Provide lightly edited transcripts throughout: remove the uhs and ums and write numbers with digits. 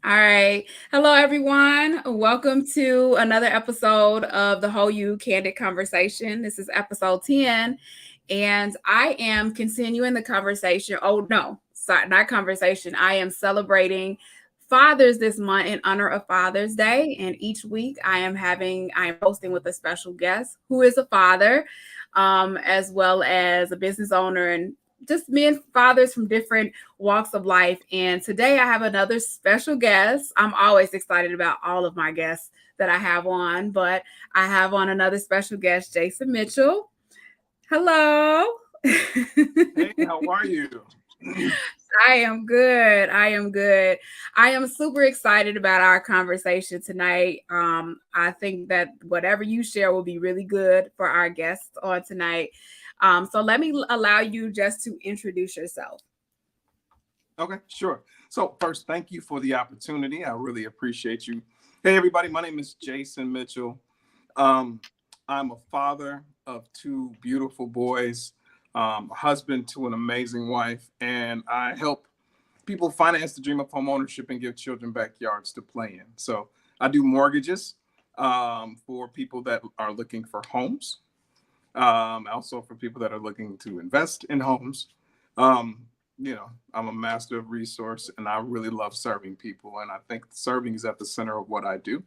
All right. Hello, everyone. Welcome to another episode of the Whole You Candid Conversation. This is episode 10, and I am continuing the conversation. Oh, no, sorry, not conversation. I am celebrating fathers this month in honor of Father's Day. And each week I am hosting with a special guest who is a father, as well as a business owner and just men fathers from different walks of life. And today I have another special guest. I'm always excited about all of my guests that I have on, but I have on another special guest, Jason Mitchell. Hello. Hey, how are you? I am good. I am good. I am super excited about our conversation tonight. I think that whatever you share will be really good for our guests on tonight. So let me allow you just to introduce yourself. Okay, sure. So first, thank you for the opportunity. I really appreciate you. Hey, everybody. My name is Jason Mitchell. Um, I'm a father of two beautiful boys, a husband to an amazing wife, and I help people finance the dream of home ownership and give children backyards to play in. So I do mortgages for people that are looking for homes, also for people that are looking to invest in homes. Um, I'm a master of resource, and I really love serving people. And I think serving is at the center of what I do,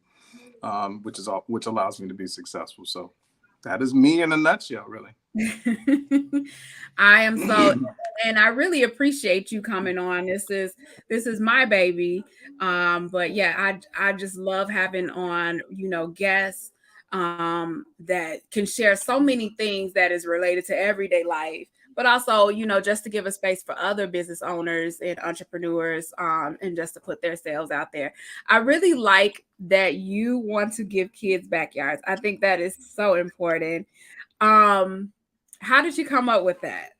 which allows me to be successful. So that is me in a nutshell, really. I am so, and I really appreciate you coming on. This is my baby. But yeah, I just love having on, guests that can share so many things that is related to everyday life, but also, just to give a space for other business owners and entrepreneurs, and just to put themselves out there. I really like that you want to give kids backyards. I think that is so important. Um, how did you come up with that?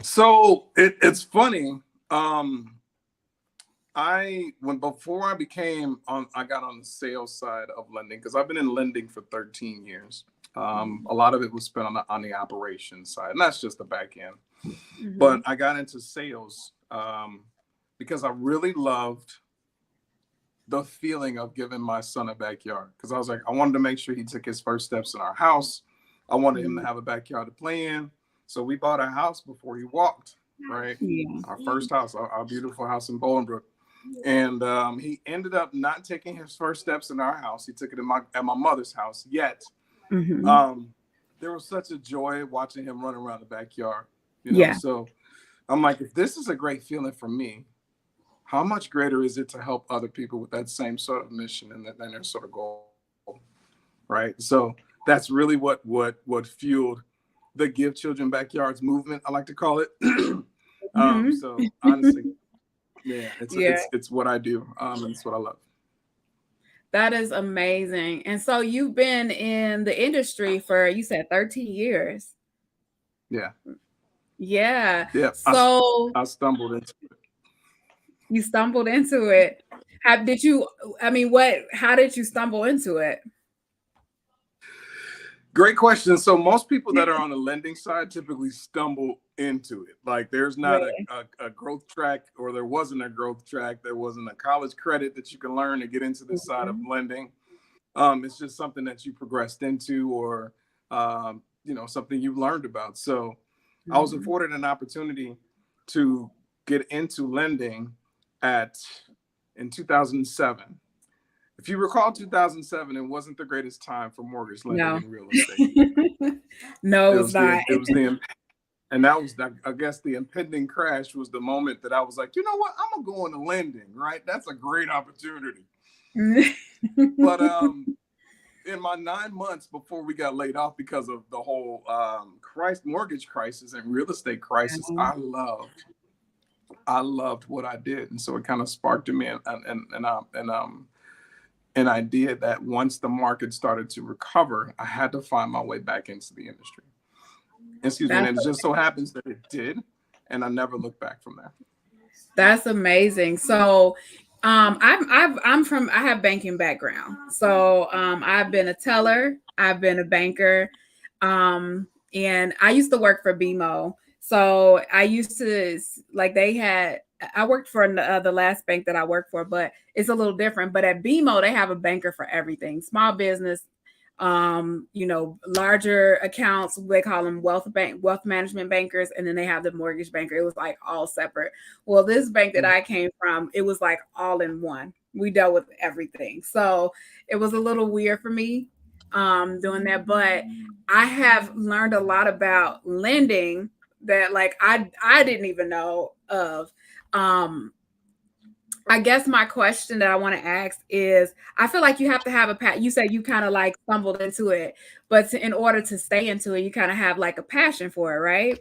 So it's funny. Um, I when before I became on I got on the sales side of lending because I've been in lending for 13 years. A lot of it was spent on the operations side, and that's just the back end. But Mhm. I got into sales because I really loved the feeling of giving my son a backyard. Because I was like, I wanted to make sure he took his first steps in our house. I wanted him to Mhm. have a backyard to play in. So we bought a house before he walked, right? Yeah. Our first house, our beautiful house in Bolingbrook. And he ended up not taking his first steps in our house. He took it at my mother's house. Yet Mhm. um, there was such a joy watching him run around the backyard. Yeah. So I'm like, if this is a great feeling for me, how much greater is it to help other people with that same sort of mission and their sort of goal, right? So that's really what fueled the Give Children Backyards movement, I like to call it. Mhm. So honestly, yeah, Yeah. it's what I do, and it's what I love. That is amazing. And so you've been in the industry for, you said, 13 years. Yeah, Yeah. yeah. So I stumbled into it. you stumbled into it. How did you, I mean, how did you stumble into it? Great question. So most people that are on the lending side typically stumble into it. Like there's not Really? a growth track, or there wasn't a growth track. There wasn't a college credit that you can learn to get into this side of Mhm. lending. It's just something that you progressed into, or something you learned about. So I was Mhm. afforded an opportunity to get into lending at in 2007. If you recall, 2007, it wasn't the greatest time for mortgage lending No. in real estate. No, it's not. And that was, I guess, the impending crash was the moment that I was like, you know what, I'm gonna go into lending, right? That's a great opportunity. But in my 9 months before we got laid off because of the whole mortgage crisis and real estate crisis, I loved what I did, and so it kind of sparked in me an idea that once the market started to recover, I had to find my way back into the industry. Excuse me, and That's it just so happens that it did, and I never looked back from there. That's amazing. So, I have banking background. So, I've been a teller, I've been a banker, and I used to work for BMO. So I used to like they had I worked for the last bank that I worked for, but it's a little different. But at BMO, they have a banker for everything: small business, larger accounts. They call them wealth management bankers, and then they have the mortgage banker. It was like all separate. Well, this bank that I came from, it was like all in one. We dealt with everything, so it was a little weird for me doing that. But I have learned a lot about lending that like I didn't even know of. um I guess my question that I want to ask is, I feel like you have to have you said you kind of like stumbled into it, but in order to stay into it, you kind of have like a passion for it, right?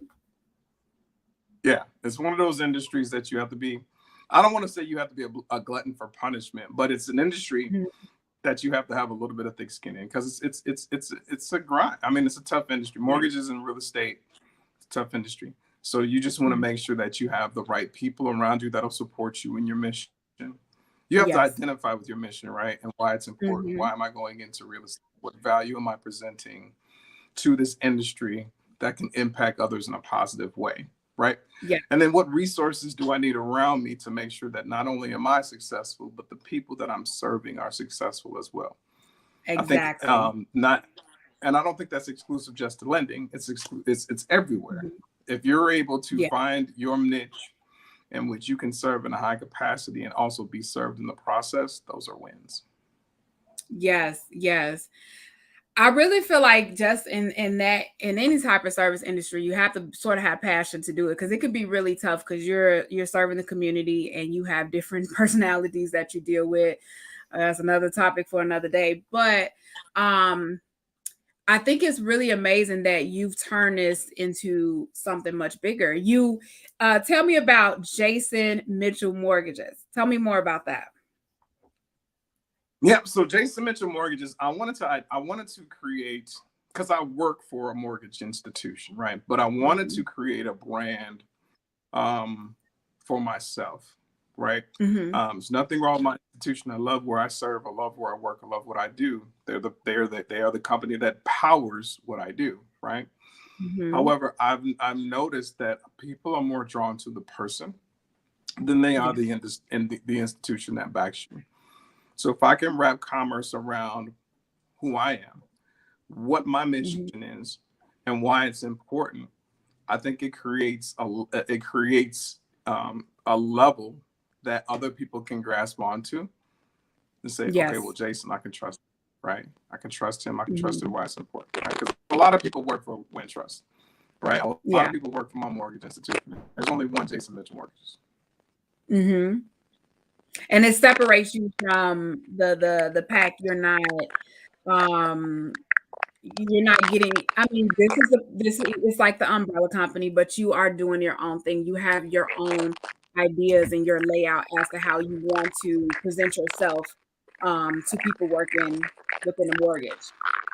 Yeah, it's one of those industries that you have to be. I don't want to say you have to be a glutton for punishment, but it's an industry Mhm. that you have to have a little bit of thick skin in, because it's a grind. I mean, it's a tough industry. Yeah. Mortgages and real estate, it's a tough industry. So you just want to Mhm. make sure that you have the right people around you that'll support you in your mission. You have to Yes. identify with your mission, right? And why it's important. Hmm. Why am I going into real estate? What value am I presenting to this industry that can impact others in a positive way, right? Yeah. And then what resources do I need around me to make sure that not only am I successful, but the people that I'm serving are successful as well? I think Exactly. not, and I don't think that's exclusive just to lending. It's everywhere. Mhm. If you're able to Yeah. find your niche in which you can serve in a high capacity and also be served in the process, those are wins. Yes. Yes. I really feel like just in any type of service industry, you have to sort of have passion to do it, because it could be really tough because you're serving the community and you have different personalities that you deal with. That's another topic for another day. But um, I think it's really amazing that you've turned this into something much bigger. You tell me about Jason Mitchell Mortgages. Tell me more about that. Yeah. So Jason Mitchell Mortgages, I wanted to create, because I work for a mortgage institution, right? But I wanted Hmm. to create a brand um, for myself, right? Hmm. There's nothing wrong with my institution. I love where I serve. I love where I work. I love what I do. They are the company that powers what I do, right? Hmm. However, I've noticed that people are more drawn to the person than they are Yes. the institution that backs you. So if I can wrap commerce around who I am, what my mission Hmm. is, and why it's important, I think it creates a level that other people can grasp onto and say, okay, well, Yes. Jason, I can trust, right? I can trust him. I can trust him Hmm. why it's important, right? Because a lot of people work for Wintrust, right? A lot of Yeah. people work for my mortgage institution. There's only one Jason Mitchell Mortgages. Hmm. And it separates you from the pack. Um you're not getting, I mean, this is like the umbrella company, but you are doing your own thing. You have your own ideas and your layout as to how you want to present yourself to people working within a mortgage.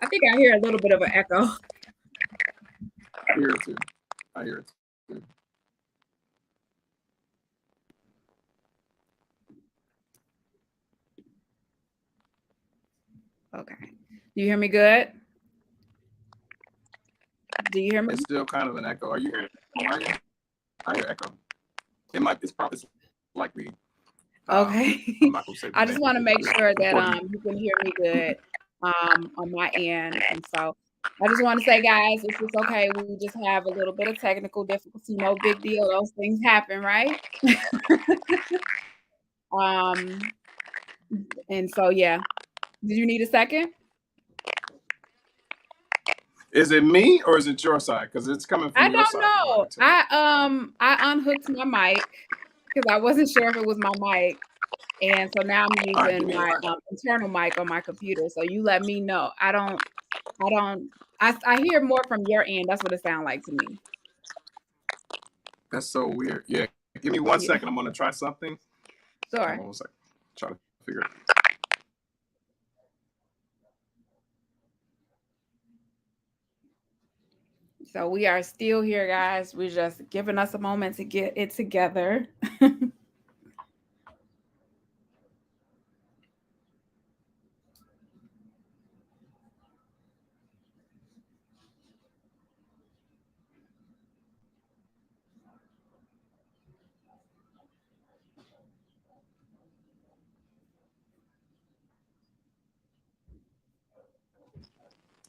I think I hear a little bit of an echo. I hear it too. I hear it too. Okay. Do you hear me good? Do you hear me? It's still kind of an echo. Are you hearing? I hear echo. It's probably likely. Okay. I'm not gonna say the I name just want to make sure that before the. you can hear me good on my end. And so I just want to say, guys, if it's okay, we just have a little bit of technical difficulty. No big deal. Those things happen, right? Um, and so yeah. Did you need a second? Is it me or is it your side? Because it's coming from I your don't side from what I know. can tell. I unhooked my mic because I wasn't sure if it was my mic. And so now I'm All right, give using me. my internal mic on my computer. So you let me know. I don't I hear more from your end. That's what it sounds like to me. That's so weird. Yeah, give me one Yeah, second. I'm gonna try something. Hold sure. on one second. Try to figure it. So we are still here, guys. We're just giving us a moment to get it together.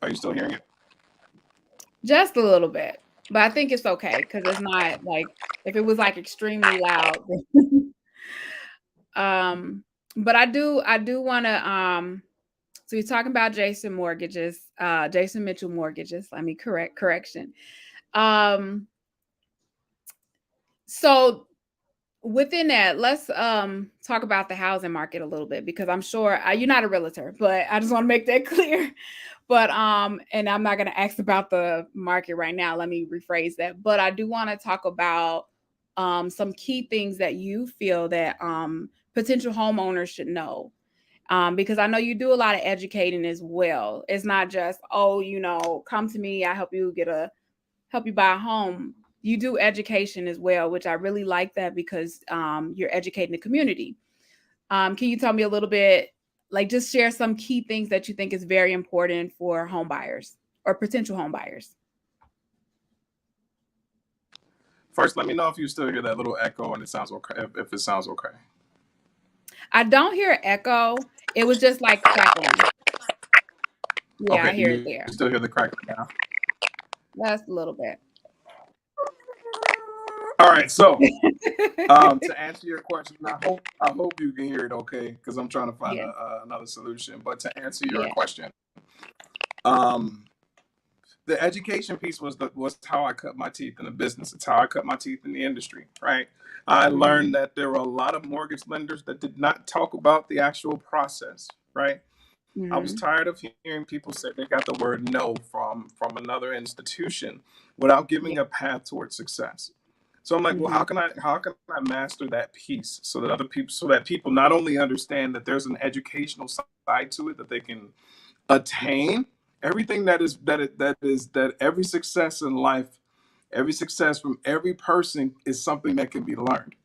Are you still hearing it? Just a little bit, but I think it's okay because it's not like if it was like extremely loud. um, but I do want to so you're talking about Jason Mitchell mortgages. Let me correction. Um, so within that, let's talk about the housing market a little bit because I'm sure you're not a realtor, but I just want to make that clear. But and I'm not going to ask about the market right now. Let me rephrase that. But I do want to talk about some key things that you feel that potential homeowners should know. Because I know you do a lot of educating as well. It's not just, oh, come to me, I help you buy a home. You do education as well, which I really like that because you're educating the community. Can you tell me a little bit, like just share some key things that you think is very important for home buyers or potential home buyers? First, let me know if you still hear that little echo and it sounds okay. If it sounds okay. I don't hear echo. It was just like crackling. Yeah, Okay. I Do hear you it there. still hear the crackling now? Just a little bit. All right. So, to answer your question, I hope you can hear it okay because I'm trying to find Yeah, another solution. But to answer your yeah. question, um, the education piece was how I cut my teeth in the business. It's how I cut my teeth in the industry, right? I Hmm. learned that there were a lot of mortgage lenders that did not talk about the actual process, right? I was Hmm. tired of hearing people say they got the word no from another institution without Yeah. giving a path towards success. So I'm like, well, Hmm. how can I master that piece so that people not only understand that there's an educational side to it that they can attain everything that every success in life, every success from every person is something that can be learned.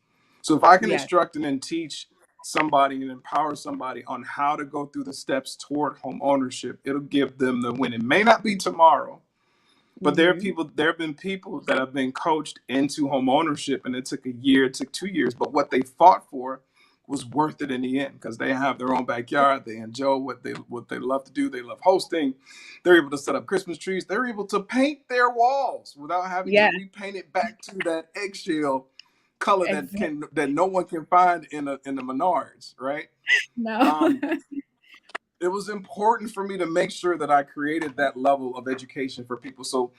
So if I can Yes. instruct and then teach somebody and empower somebody on how to go through the steps toward home ownership, it'll give them the win. It may not be tomorrow, but Hmm. there have been people that have been coached into home ownership, and it took a year, it took 2 years, but what they fought for was worth it in the end because they have their own backyard. They enjoy what they love to do. They love hosting. They're able to set up Christmas trees. They're able to paint their walls without having to Yeah. repaint it back to that eggshell color Exactly. that no one can find in the Menards, right? No. Um, it was important for me to make sure that I created that level of education for people. So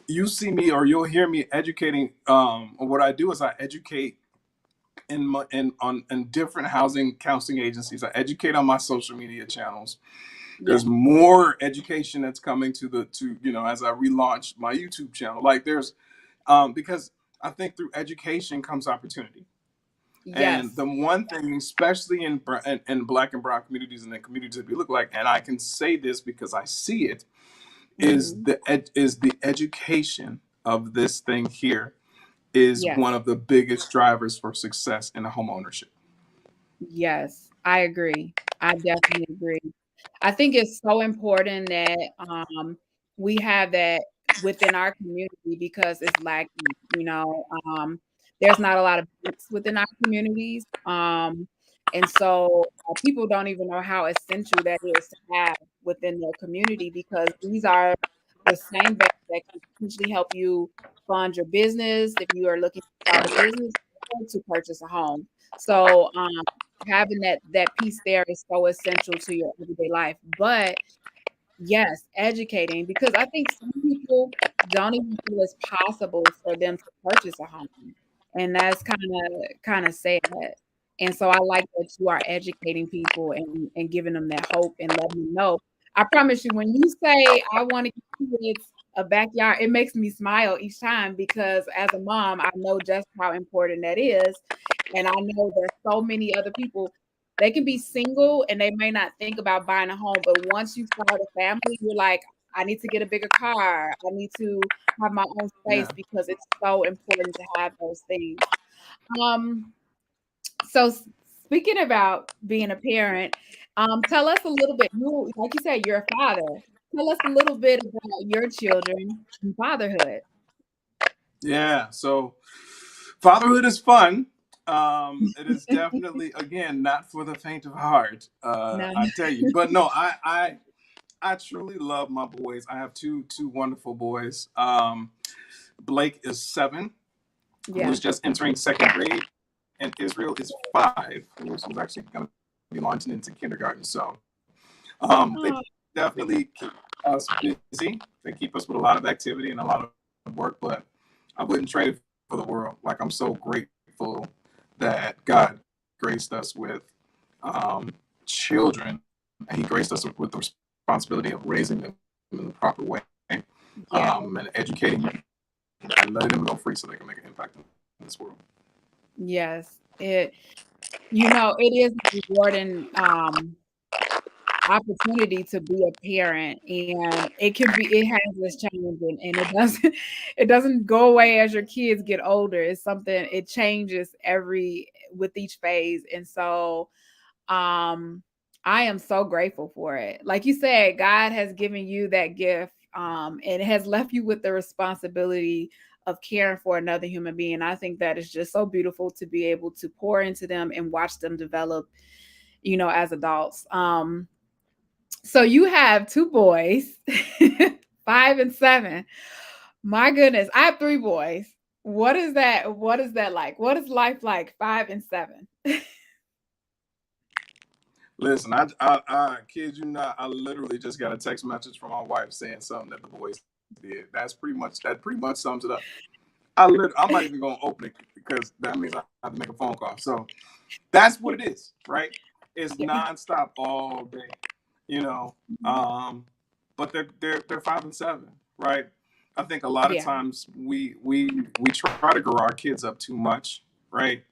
you see me or you'll hear me educating. What I do is I educate in different housing counseling agencies. I educate on my social media channels. Yeah. There's more education that's coming to as I relaunch my YouTube channel. Like there's because I think through education comes opportunity. And Yes. the one thing, especially in Black and Brown communities and the communities that we look like, and I can say this because I see it, is Hmm. the education of this thing here is Yes. one of the biggest drivers for success in a home ownership. Yes. I agree. I definitely agree. I think it's so important that we have that within our community because it's lacking. There's not a lot of banks within our communities, and so people don't even know how essential that is to have within their community because these are the same banks that can potentially help you fund your business if you are looking to start a business or to purchase a home. So having that piece there is so essential to your everyday life. But yes, educating because I think some people don't even feel it's possible for them to purchase a home, and that's kind of sad. And so I like that you are educating people and giving them that hope and letting them know. I promise you, when you say I want to give kids a backyard, it makes me smile each time because as a mom, I know just how important that is, and I know there's so many other people they can be single and they may not think about buying a home, but once you start a family, you're like, I need to get a bigger car. I need to have my own Yeah. space because it's so important to have those things. Um, so speaking about being a parent, tell us a little bit. You, like you said, you're a father. Tell us a little bit about your children and fatherhood. Yeah. So fatherhood is fun. It is definitely, again, not for the faint of heart. No. I tell you, but no, I truly love my boys. I have two wonderful boys. Blake is 7, Yeah. who's just entering second grade, and Israel is 5, who's actually going to be launching into kindergarten. So they Oh, definitely keep us busy. They keep us with a lot of activity and a lot of work, but I wouldn't trade it for the world. Like, I'm so grateful that God graced us with um, children, and He graced us with the responsibility of raising them in the proper way, and yeah. educating them and letting them go free so they can make an impact in this world. Yes. It is a rewarding opportunity to be a parent, and it has this challenge, and it doesn't it doesn't go away as your kids get older. It's something, it changes every with each phase. And so um I am so grateful for it. Like you said, God has given you that gift, and has left you with the responsibility of caring for another human being. I think that is just so beautiful to be able to pour into them and watch them develop, as adults. So you have two boys, 5 and 7. My goodness, I have 3 boys. What is that? What is that like? What is life like, 5 and 7? Listen, I kid you not. I literally just got a text message from my wife saying something that the boys did. That pretty much sums it up. I'm not even gonna open it because that means I have to make a phone call. So that's what it is, right? It's Yeah. nonstop all day, you know. Um, but they're 5 and 7, right? I think a lot of Yeah. times we try to grow our kids up too much, right?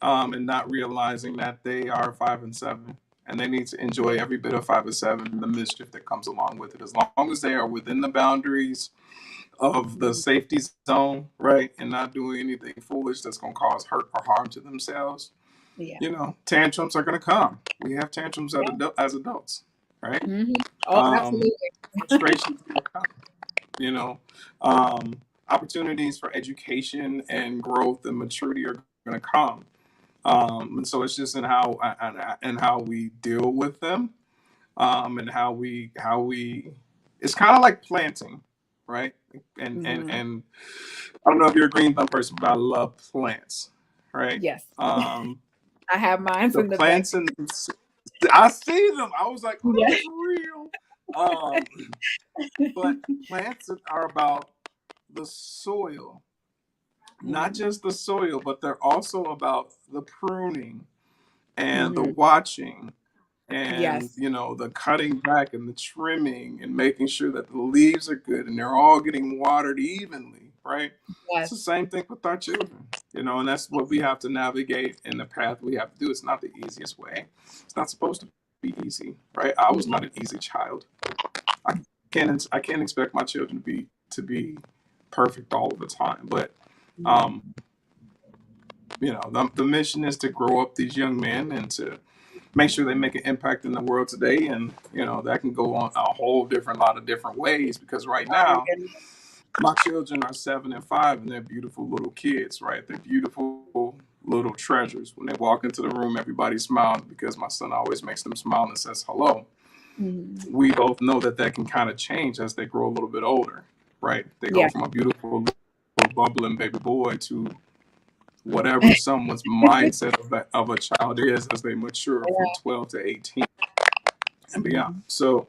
And not realizing that they are 5 and 7, and they need to enjoy Yeah. every bit of 5 and 7 and the mischief that comes along with it, as long as they are within the boundaries of the Mhm. safety zone, right, and not doing anything foolish that's going to cause hurt or harm to themselves. Yeah. Tantrums are going to come. We have tantrums Yeah. as adults, right? Mhm. Oh, Um, absolutely. Frustrations are going to come. You know, um, Opportunities for education and growth and maturity are going to come. And so it's just in how we deal with them, and how we. It's kind of like planting, right? Mhm. And I don't know if you're a green thumb person, but I love plants, right? Yes. Um, I have mines the in the back. plants and I see them. I was like, are Yeah. they for real? But plants are about the soil, not Mhm. just the soil, but they're also about the pruning and the Mhm. watching and Yes. the cutting back and the trimming and making sure that the leaves are good and they're all getting watered evenly, right? It's the Yes. same thing with our children, and that's what we have to navigate in the path we have to do. It's not the easiest way. It's not supposed to be easy, right? I was not an Yeah. easy child. I can't expect my children to be perfect all of the time, but Mhm. um, the mission is to grow up these young men and to make sure they make an impact in the world today. And that can go on a whole different lot of different ways, because right Oh my now goodness. my children are 7 and 5, and they're beautiful little kids, right? They're beautiful little treasures. When they walk into the room, everybody smiles because my son always makes them smile and says hello. Mhm. We both know that that can kind of change as they grow a little bit older, right? They go Yeah. from a beautiful little bubbling baby boy to whatever someone's mindset of a child is as they mature from 12 to 18 and beyond. Mhm. So,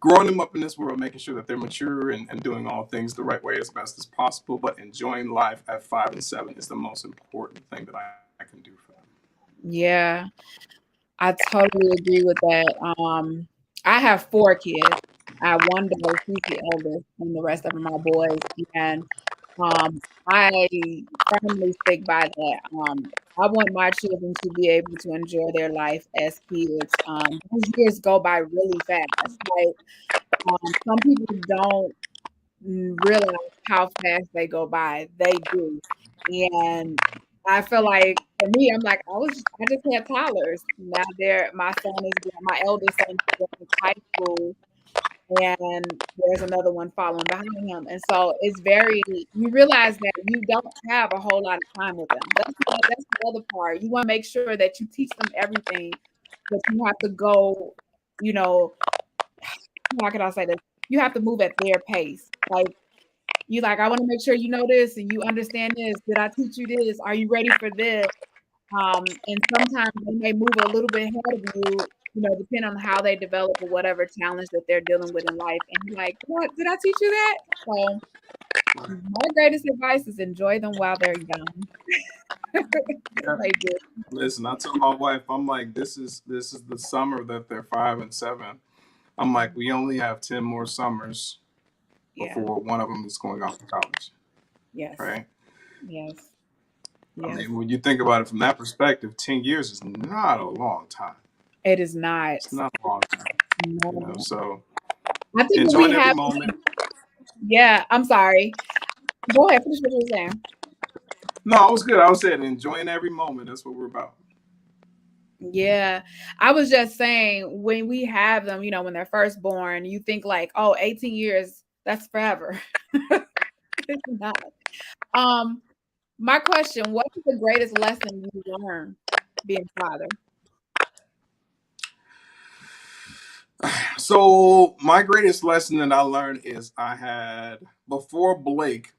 growing them up in this world, making sure that they're mature and doing all things the right way as best as possible, but enjoying life at 5 and 7 is the most important thing that I can do for them. Yeah. I totally agree with that. I have 4 kids. I have one daughter, she's the eldest, and the rest of them are boys. And I firmly stick by that. I want my children to be able to enjoy their life as kids. Those years go by really fast. Like, some people don't realize how fast they go by. They do. And I feel like for me, I just had toddlers. Now my eldest son is going to high school, and there's another one following behind him. And so you realize that you don't have a whole lot of time with them. That's the other part. You want to make sure that you teach them everything, but you have to go, you know, how can I say this? You have to move at their pace. Like, you like, I want to make sure you know this and you understand this. Did I teach you this? Are you ready for this? And sometimes they may move a little bit ahead of you, depending on how they develop or whatever challenge that they're dealing with in life. And you're like, what? Did I teach you that? So my greatest advice is enjoy them while they're young. Yeah. They do. Listen, I tell my wife, I'm like, this is the summer that they're 5 and 7. I'm like, we only have 10 more summers Yeah. before one of them is going off to college, Yes. right? Yes. I Yes. mean, when you think about it from that perspective, 10 years is not a long time. It is not. It's not a long time, No. So I think when we enjoying every have, moment. yeah, I'm sorry. Go ahead, finish what you were saying. No, I was good. I was saying enjoying every moment. That's what we're about. Yeah. I was just saying when we have them, when they're first born, you think like, oh, 18 years, that's forever. It's not. Um, my question, what is the greatest lesson you learned being a father? So my greatest lesson that I learned is I had before Blake,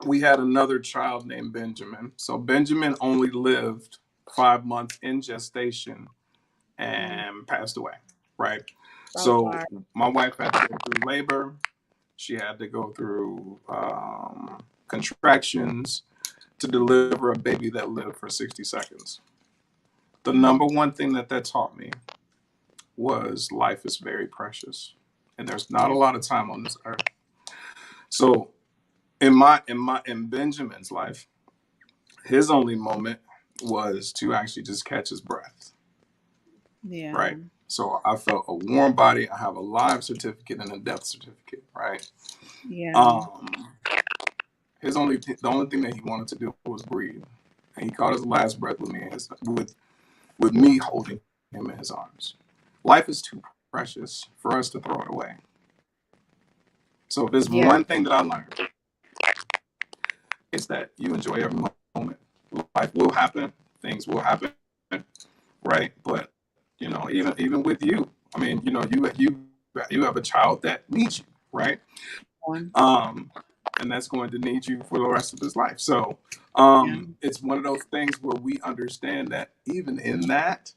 we had another child named Benjamin. So Benjamin only lived 5 months in gestation and passed away. Right. So So sorry. my wife had to go through labor. She had to go through contractions to deliver a baby that lived for 60 seconds. The number one thing that taught me was life is very precious, and there's not a Yeah. lot of time on this earth. So in Benjamin's life, his only moment was to actually just catch his breath. Yeah. Right. So I felt a warm body. I have a live certificate and a death certificate. Right. Yeah. Um, the only thing that he wanted to do was breathe, and he caught his last breath with me with me holding him in his arms. Life is too precious for us to throw it away. So if there's Yeah. one thing that I learned, it's that you enjoy every moment. Life will happen, things will happen, right? But even with you, I mean, you have a child that needs you, right? One. Um, and that's going to need you for the rest of his life. So Yeah. it's one of those things where we understand that even in that,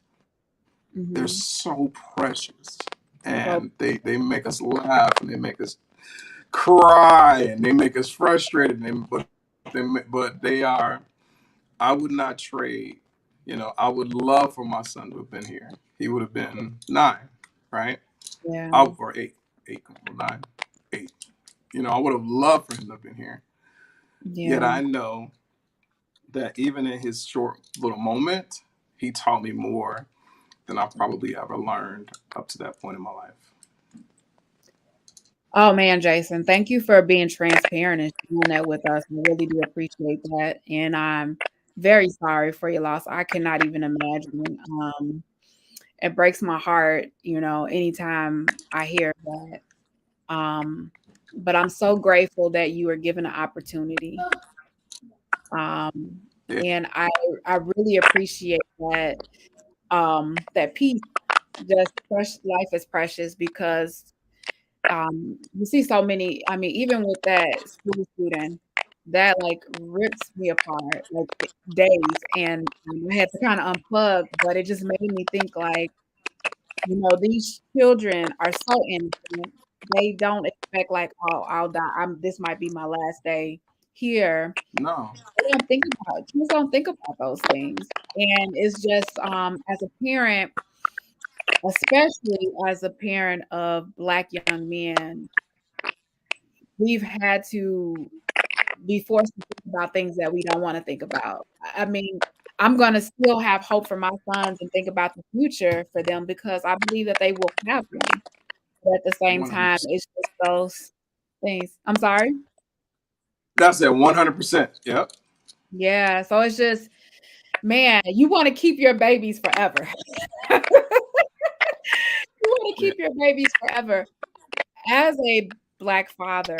they're Mm-hmm. so precious, and So they make us laugh and they make us cry and they make us frustrated. But they are. I would not trade. I would love for my son to have been here. He would have been 9, right? yeah. Or 8, 8, 9, 8. I would have loved for him to have been here. Yet Yeah. I know that even in his short little moment, he taught me more than I probably ever learned up to that point in my life. Oh man, Jason, thank you for being transparent and sharing that with us. I really do appreciate that. And I'm very sorry for your loss. I cannot even imagine. It breaks my heart, anytime I hear that. But I'm so grateful that you were given an opportunity. Um, Yeah. and I really appreciate that piece. Just life is precious because you see so many, I mean, even with that school student, that like rips me apart like days. And I had to kind of unplug, but it just made me think like, these children are so innocent. They don't expect like, oh, I'll die. This might be my last day here. No. They don't think about kids don't think about those things. And it's just as a parent, especially as a parent of Black young men, we've had to be forced to think about things that we don't want to think about. I mean, I'm going to still have hope for my sons and think about the future for them because I believe that they will have one. But at the same time, 100%. it's just those things. I'm sorry. That's at 100%. Yep. Yeah. So it's just, man, you want to keep your babies forever. You want to Yeah. keep your babies forever. As a Black father,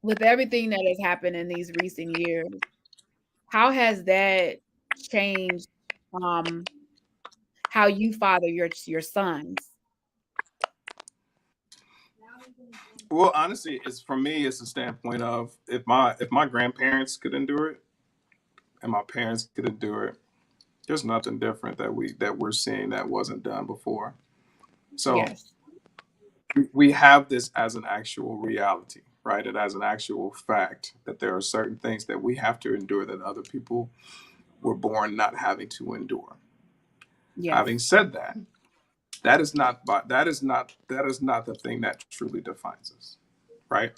with everything that has happened in these recent years, how has that changed um how you father your sons? Well, honestly, it's for me. It's a standpoint of if my grandparents could endure it and my parents could endure it, there's nothing different that we're seeing that wasn't done before. So Yes. we have this as an actual reality, right? And as an actual fact that there are certain things that we have to endure that other people were born not having to endure. Having Yes. said that, that is not the thing that truly defines us, right?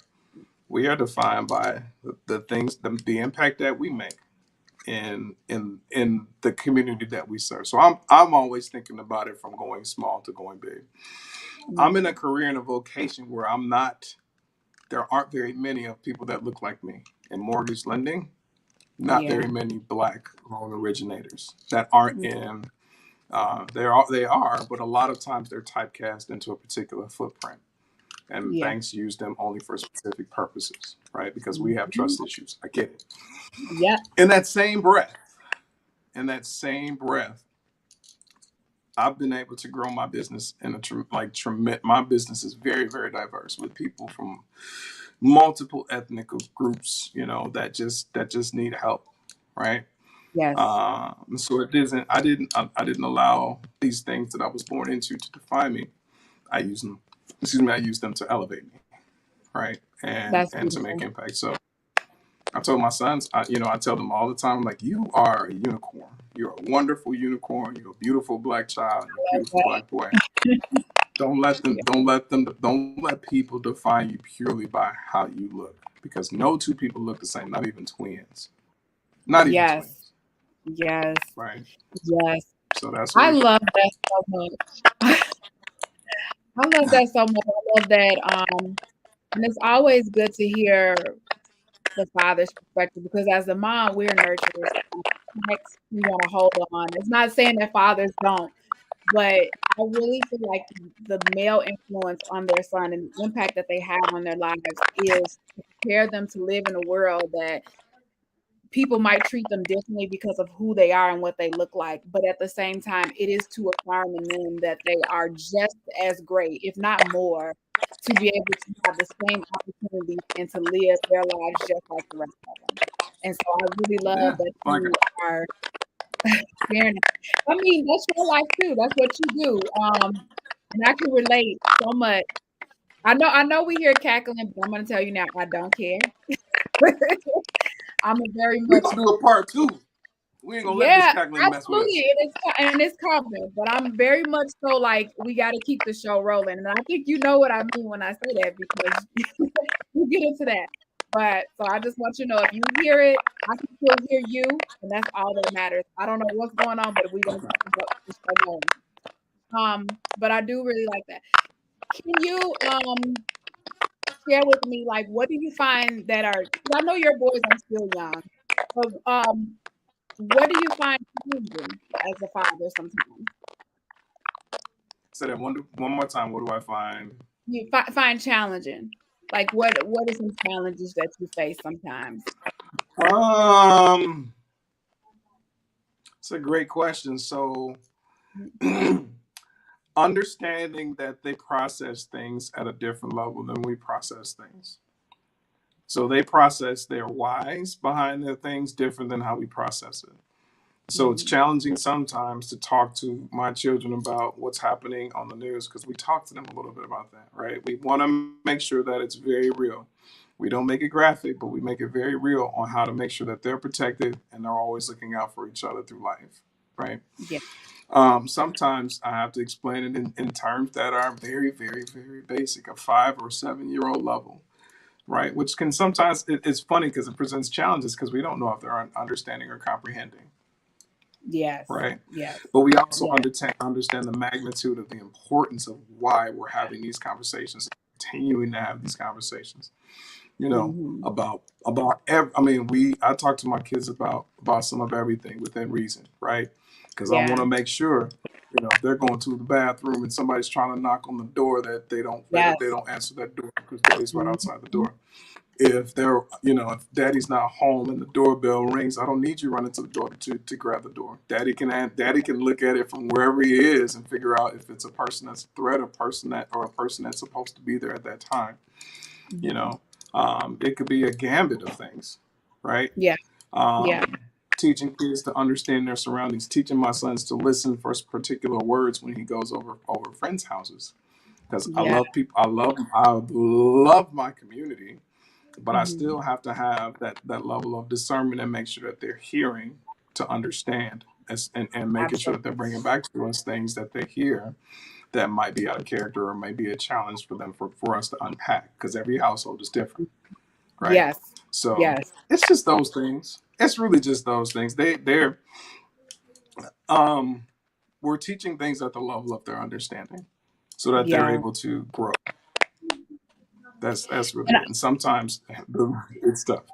We are defined by the things, the impact that we make in the community that we serve. So I'm always thinking about it from going small to going big. I'm in a Mhm. career and a vocation where I'm not. There aren't very many of people that look like me in mortgage lending. Not Yeah. very many black loan originators that aren't Mm. in. They are, but a lot of times they're typecast into a particular footprint, and Yeah. banks use them only for specific purposes, right? Because we have Mhm. trust issues. I get it. Yep. In that same breath, in that same breath, I've been able to grow my business in a my business is very very diverse with people from multiple ethnic groups, that just need help, right? Yes. So it isn't. I didn't allow these things that I was born into to define me. I use them. Excuse me. I use them to elevate me, right? And That's and to make beautiful. impact. So I told my sons, I tell them all the time, like, you are a unicorn. You're a wonderful unicorn. You're a beautiful black child. You're a beautiful Okay. black boy. Don't let them. Yeah. Don't let people define you purely by how you look, because no two people look the same. Not even twins. Not even Yes. twins. Yes. Right. Yes. So that's what I we. love that so much. I love that so much. I love that. And it's always good to hear the father's perspective because as a mom, we're nurturers. Next, we want to hold on. It's not saying that fathers don't, but I really feel like the male influence on their son and the impact that they have on their lives is to prepare them to live in a world that people might treat them differently because of who they are and what they look like. But at the same time, it is to affirm in them that they are just as great, if not more, to be able to have the same opportunities and to live their lives just like the rest of them. And so I really love Yeah. that Like. you are sharing that. I mean, that's your life too. That's what you do. And I can relate so much. I know we hear cackling, but I'm gonna tell you now, I don't care. I'm a very We much gonna do a part two. We ain't gonna let this yeah, cackling mess with absolutely. us. And it's coming, but I'm very much so like we got to keep the show rolling. And I think you know what I mean when I say that because you get into that. But so I just want you to know if you hear it, I can still hear you, and that's all that matters. I don't know what's going on, but we're gonna Okay. keep the show going. But I do really like that. Can you share with me like what do you find that are? 'Cause I know your boys are still young, but what do you find challenging as a father sometimes? Say that one more time. What do I find? You find challenging? Like what are some challenges that you face sometimes? Um, it's a great question. So, understanding that they process things at a different level than we process things. So they process their whys behind their things different than how we process it. So it's Mhm. challenging sometimes to talk to my children about what's happening on the news because we talk to them a little bit about that, right? We want to make sure that it's very real. We don't make it graphic, but we make it very real on how to make sure that they're protected and they're always looking out for each other through life, right? Yeah. Sometimes I have to explain it in terms that are very, very, very basic, a 5 or 7 year old level, right? Which can sometimes, it's funny because it presents challenges because we don't know if they're understanding or comprehending, Yes. right? Yes. But we also Yes. understand the magnitude of the importance of why we're having these conversations, continuing to have these conversations. Mhm. I mean, I talk to my kids about some of everything within reason, right? Because I want Yeah. to make sure, if they're going to the bathroom and somebody's trying to knock on the door, that they Yes. don't answer that door because daddy's right outside the Mhm. door. If daddy's not home and the doorbell rings, I don't need you running to the door to grab the door. Daddy can look at it from wherever he is and figure out if it's a person that's a threat, or a person that's supposed to be there at that time. You Mhm. know, it could be a gambit of things, right? Yeah. Yeah. Um, teaching kids to understand their surroundings, teaching my sons to listen for particular words when he goes over friends' houses. Because I Yeah. love people, I love my community, but I Mhm. still have to have that level of discernment and make sure that they're hearing to understand, and making sure that they're Absolutely. bringing back to us things that they hear that might be out of character or might be a challenge for them for us to unpack, because every household is different, right? Yes. So Yes. it's just those things. It's really just those things. Um we're teaching things at the level of their understanding so that they're Yeah. able to grow. That's really And it. And sometimes it's tough.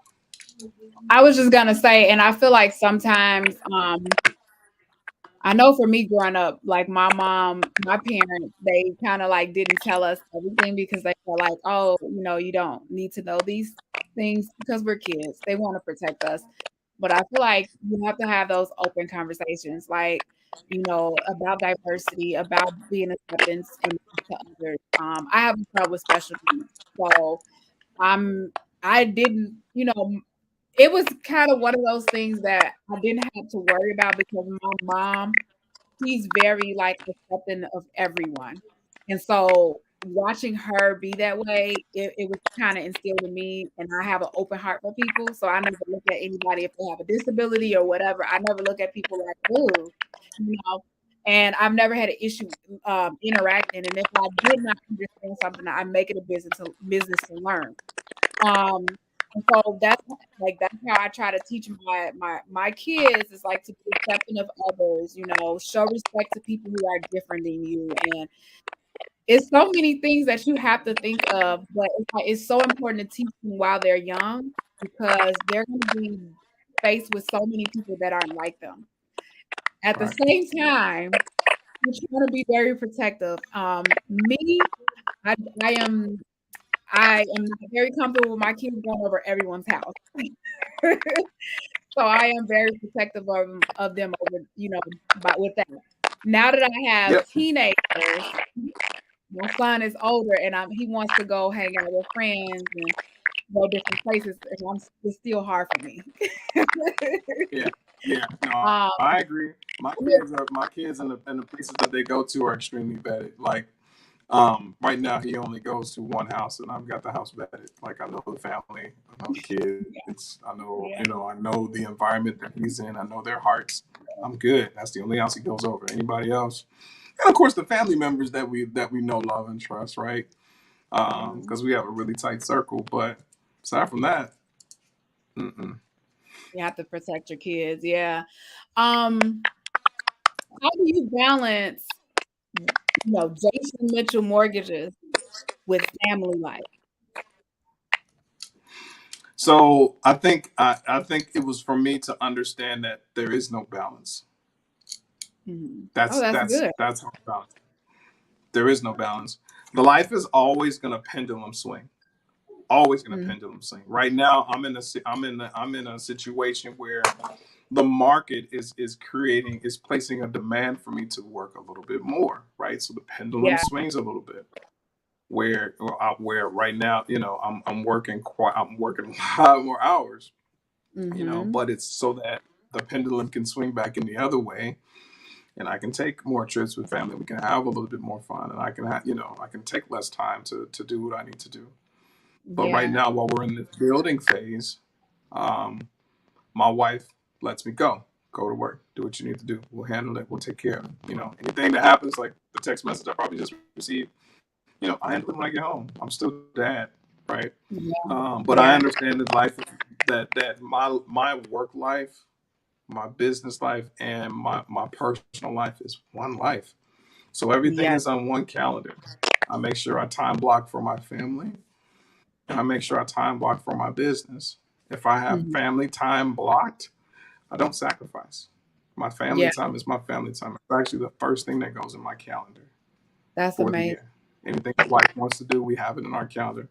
I was just gonna say, and I feel like sometimes, I know for me growing up, like my mom, my parents, they kind of like didn't tell us everything because they were like, oh, you don't need to know these things because we're kids. They want to protect us. But I feel like you have to have those open conversations, like, about diversity, about being acceptance and to others. I have a child with special needs. So I'm I didn't, it was kind of one of those things that I didn't have to worry about because my mom, she's very like accepting of everyone. And so watching her be that way, it was kind of instilled in me. And I have an open heart for people. So I never look at anybody if they have a disability or whatever. I never look at people like, oh, you know. And I've never had an issue interacting. And if I did not understand something, I make it a business to learn. And so that's how I try to teach my kids is like to be accepting of others, show respect to people who are different than you. And it's so many things that you have to think of, but it's so important to teach them while they're young because they're going to be faced with so many people that aren't like them. At the Right. same time, you're trying to be very protective. Me, I, I am I am not very comfortable with my kids going over everyone's house. So I am very protective of them over, but with that. Now that I have Yep. teenagers, my son is older and he wants to go hang out with friends and go different places, and it's still hard for me. Yeah. Yeah. No, um, I agree. My kids and the places that they go to are extremely vetted. Like, right now he only goes to one house, and I've got the house vetted. Like, I know the family, I know the kids, yeah. I know the environment that he's in, I know their hearts. I'm good. That's the only house he goes over. Anybody else, and of course the family members that we know, love, and trust, right? Mhm. Because we have a really tight circle. But aside from that, mm-mm. You have to protect your kids. Yeah. Um, how do you balance, Jason Mitchell mortgages with family life? So I think it was for me to understand that there is no balance. Mhm. Oh, That's that's that's good. that's how balance. There is no balance. The life is always gonna pendulum swing. Always gonna Mhm. pendulum swing. Right now, I'm in a situation where the market is placing a demand for me to work a little bit more. Right, so the pendulum Yeah. swings a little bit. Where right now, I'm working a lot more hours. Mhm. But it's so that the pendulum can swing back in the other way, and I can take more trips with family. We can have a little bit more fun, and I can take less time to do what I need to do. But right Yeah. now, while we're in this building phase, um, my wife lets me go to work, do what you need to do. We'll handle it. We'll take care of it. Anything that happens, like the text message I probably just received, I handle it when I get home. I'm still dad, right? Yeah. But I Yeah. understand that life, that my work life, my business life, and my personal life is one life. So everything Yeah. is on one calendar. I make sure I time block for my family, and I make sure I time block for my business. If I have Mhm. family time blocked, I don't sacrifice. My family Yeah. time is my family time. It's actually the first thing that goes in my calendar That's for the amazing. year. Anything my wife wants to do, we have it in our calendar.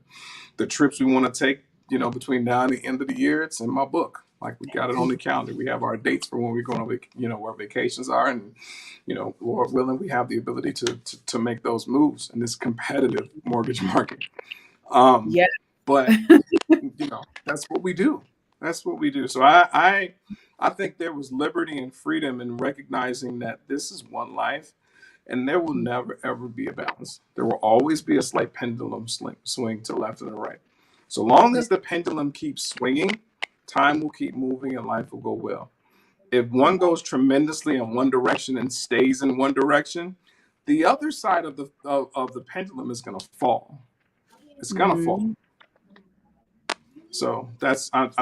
The trips we want to take, between now and the end of the year, it's in my book. Like, we got it on the calendar. We have our dates for when we're going to, where vacations are, and Lord willing, we have the ability to make those moves in this competitive mortgage market. Um, Yeah. But that's what we do. That's what we do. So I think there was liberty and freedom in recognizing that this is one life, and there will never ever be a balance. There will always be a slight pendulum swing to left and the right. So long as the pendulum keeps swinging, time will keep moving and life will go well. If one goes tremendously in one direction and stays in one direction, the other side of the pendulum is going to fall. It's going to fall. Mhm. So I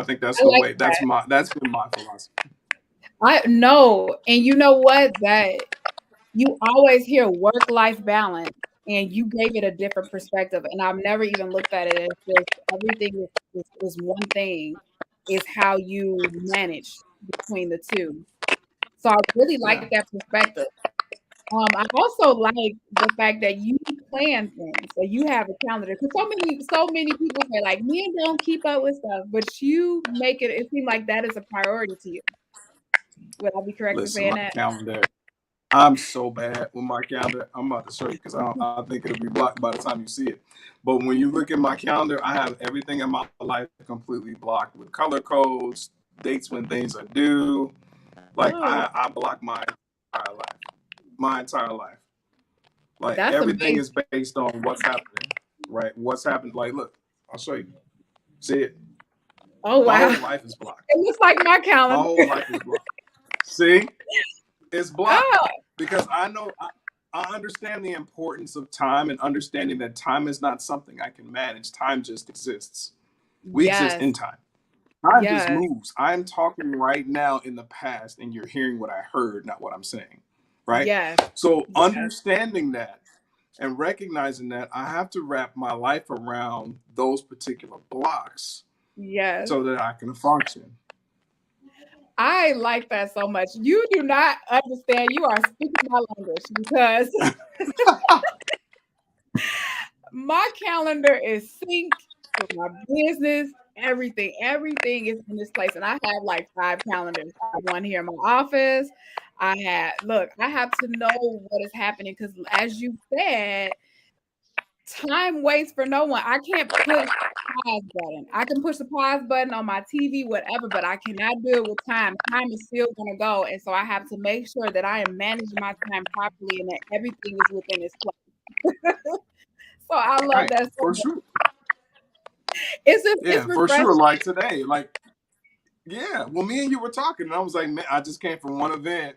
think that's I the like way. that. That's been my philosophy. I know, and you know what? That you always hear work-life balance, and you gave it a different perspective, and I've never even looked at it as just everything is one thing, is how you manage between the two. So I really Yeah. like that perspective. I also like the fact that you plan things, so you have a calendar. Because so many people say like men don't keep up with stuff, but you make it seem like that is a priority to you. Would I be correct in Listen, saying my that? calendar. I'm so bad with my calendar. I'm about to show you because I think it'll be blocked by the time you see it. But when you look at my calendar, I have everything in my life completely blocked with color codes, dates when things are due. Like Oh, I block my entire life. My entire life. Like that's everything amazing. is based on what's happening. Right? What's happened. Like, look, I'll show you. See it? Oh My wow, whole life is blocked. it looks like my My calendar. whole life is blocked. See? It's blocked Oh, because I understand the importance of time and understanding that time is not something I can manage. Time just exists. We exist yes, in time. Time just yes, moves. I'm talking right now in the past, and you're hearing what I heard, not what I'm saying. Right? yes, So, yes, understanding that and recognizing that, I have to wrap my life around those particular blocks yes. so that I can function. I like that so much. You do not understand. You are speaking my language because my calendar is synced with my business. Everything is in this place, and I have like 5 calendars. I have one here in my office. I have to know what is happening because, as you said, time waits for no one. I can't push pause button. I can push the pause button on my TV, whatever, but I cannot do it with time. Time is still going to go. And so I have to make sure that I am managing my time properly and that everything is within its place. So I love Right, that so for much. sure. It's Yeah, for sure. refreshing. Like today, like yeah. Well, me and you were talking, and I was like, man, I just came from one event.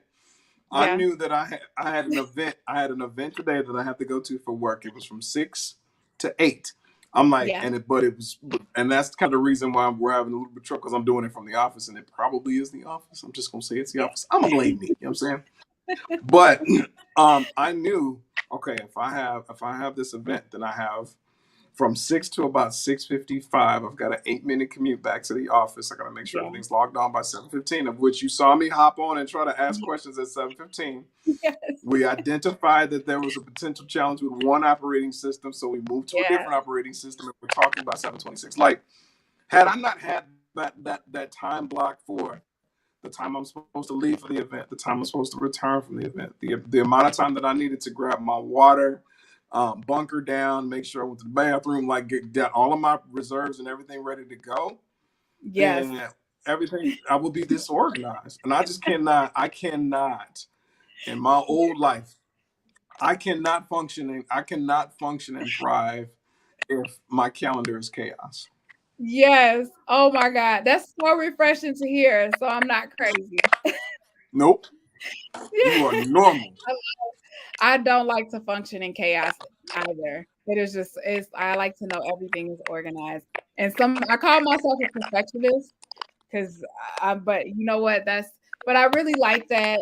I Yeah. knew that I had an event. I had an event today that I have to go to for work. It was from 6 to 8. I'm like, Yeah. but it was, and that's kind of the reason why we're having a little bit of trouble because I'm doing it from the office, and it probably is the office. I'm just gonna say it's the office. I'm gonna blame me. You know what I'm saying? But I knew, okay, if I have this event, then I have from 6 to about 6:55. I've got an 8-minute commute back to the office. I got to make sure Yeah. everything's logged on by 7:15. Of which you saw me hop on and try to ask questions at 7:15. Yes. We identified that there was a potential challenge with one operating system, so we moved to a Yeah. different operating system, and we're talking about 7:26. Like, had I not had that time block for the time I'm supposed to leave for the event, the time I'm supposed to return from the event, the amount of time that I needed to grab my water, bunker down, make sure I went to the bathroom, like get all of my reserves and everything ready to go, Yes. then everything I will be disorganized, and I just cannot. I cannot in my old life. I cannot function and thrive if my calendar is chaos. Yes. Oh my God. That's so refreshing to hear. So I'm not crazy. Nope, you are normal. I don't like to function in chaos either. I like to know everything is organized. And I call myself a perfectionist because but you know what? But I really like that.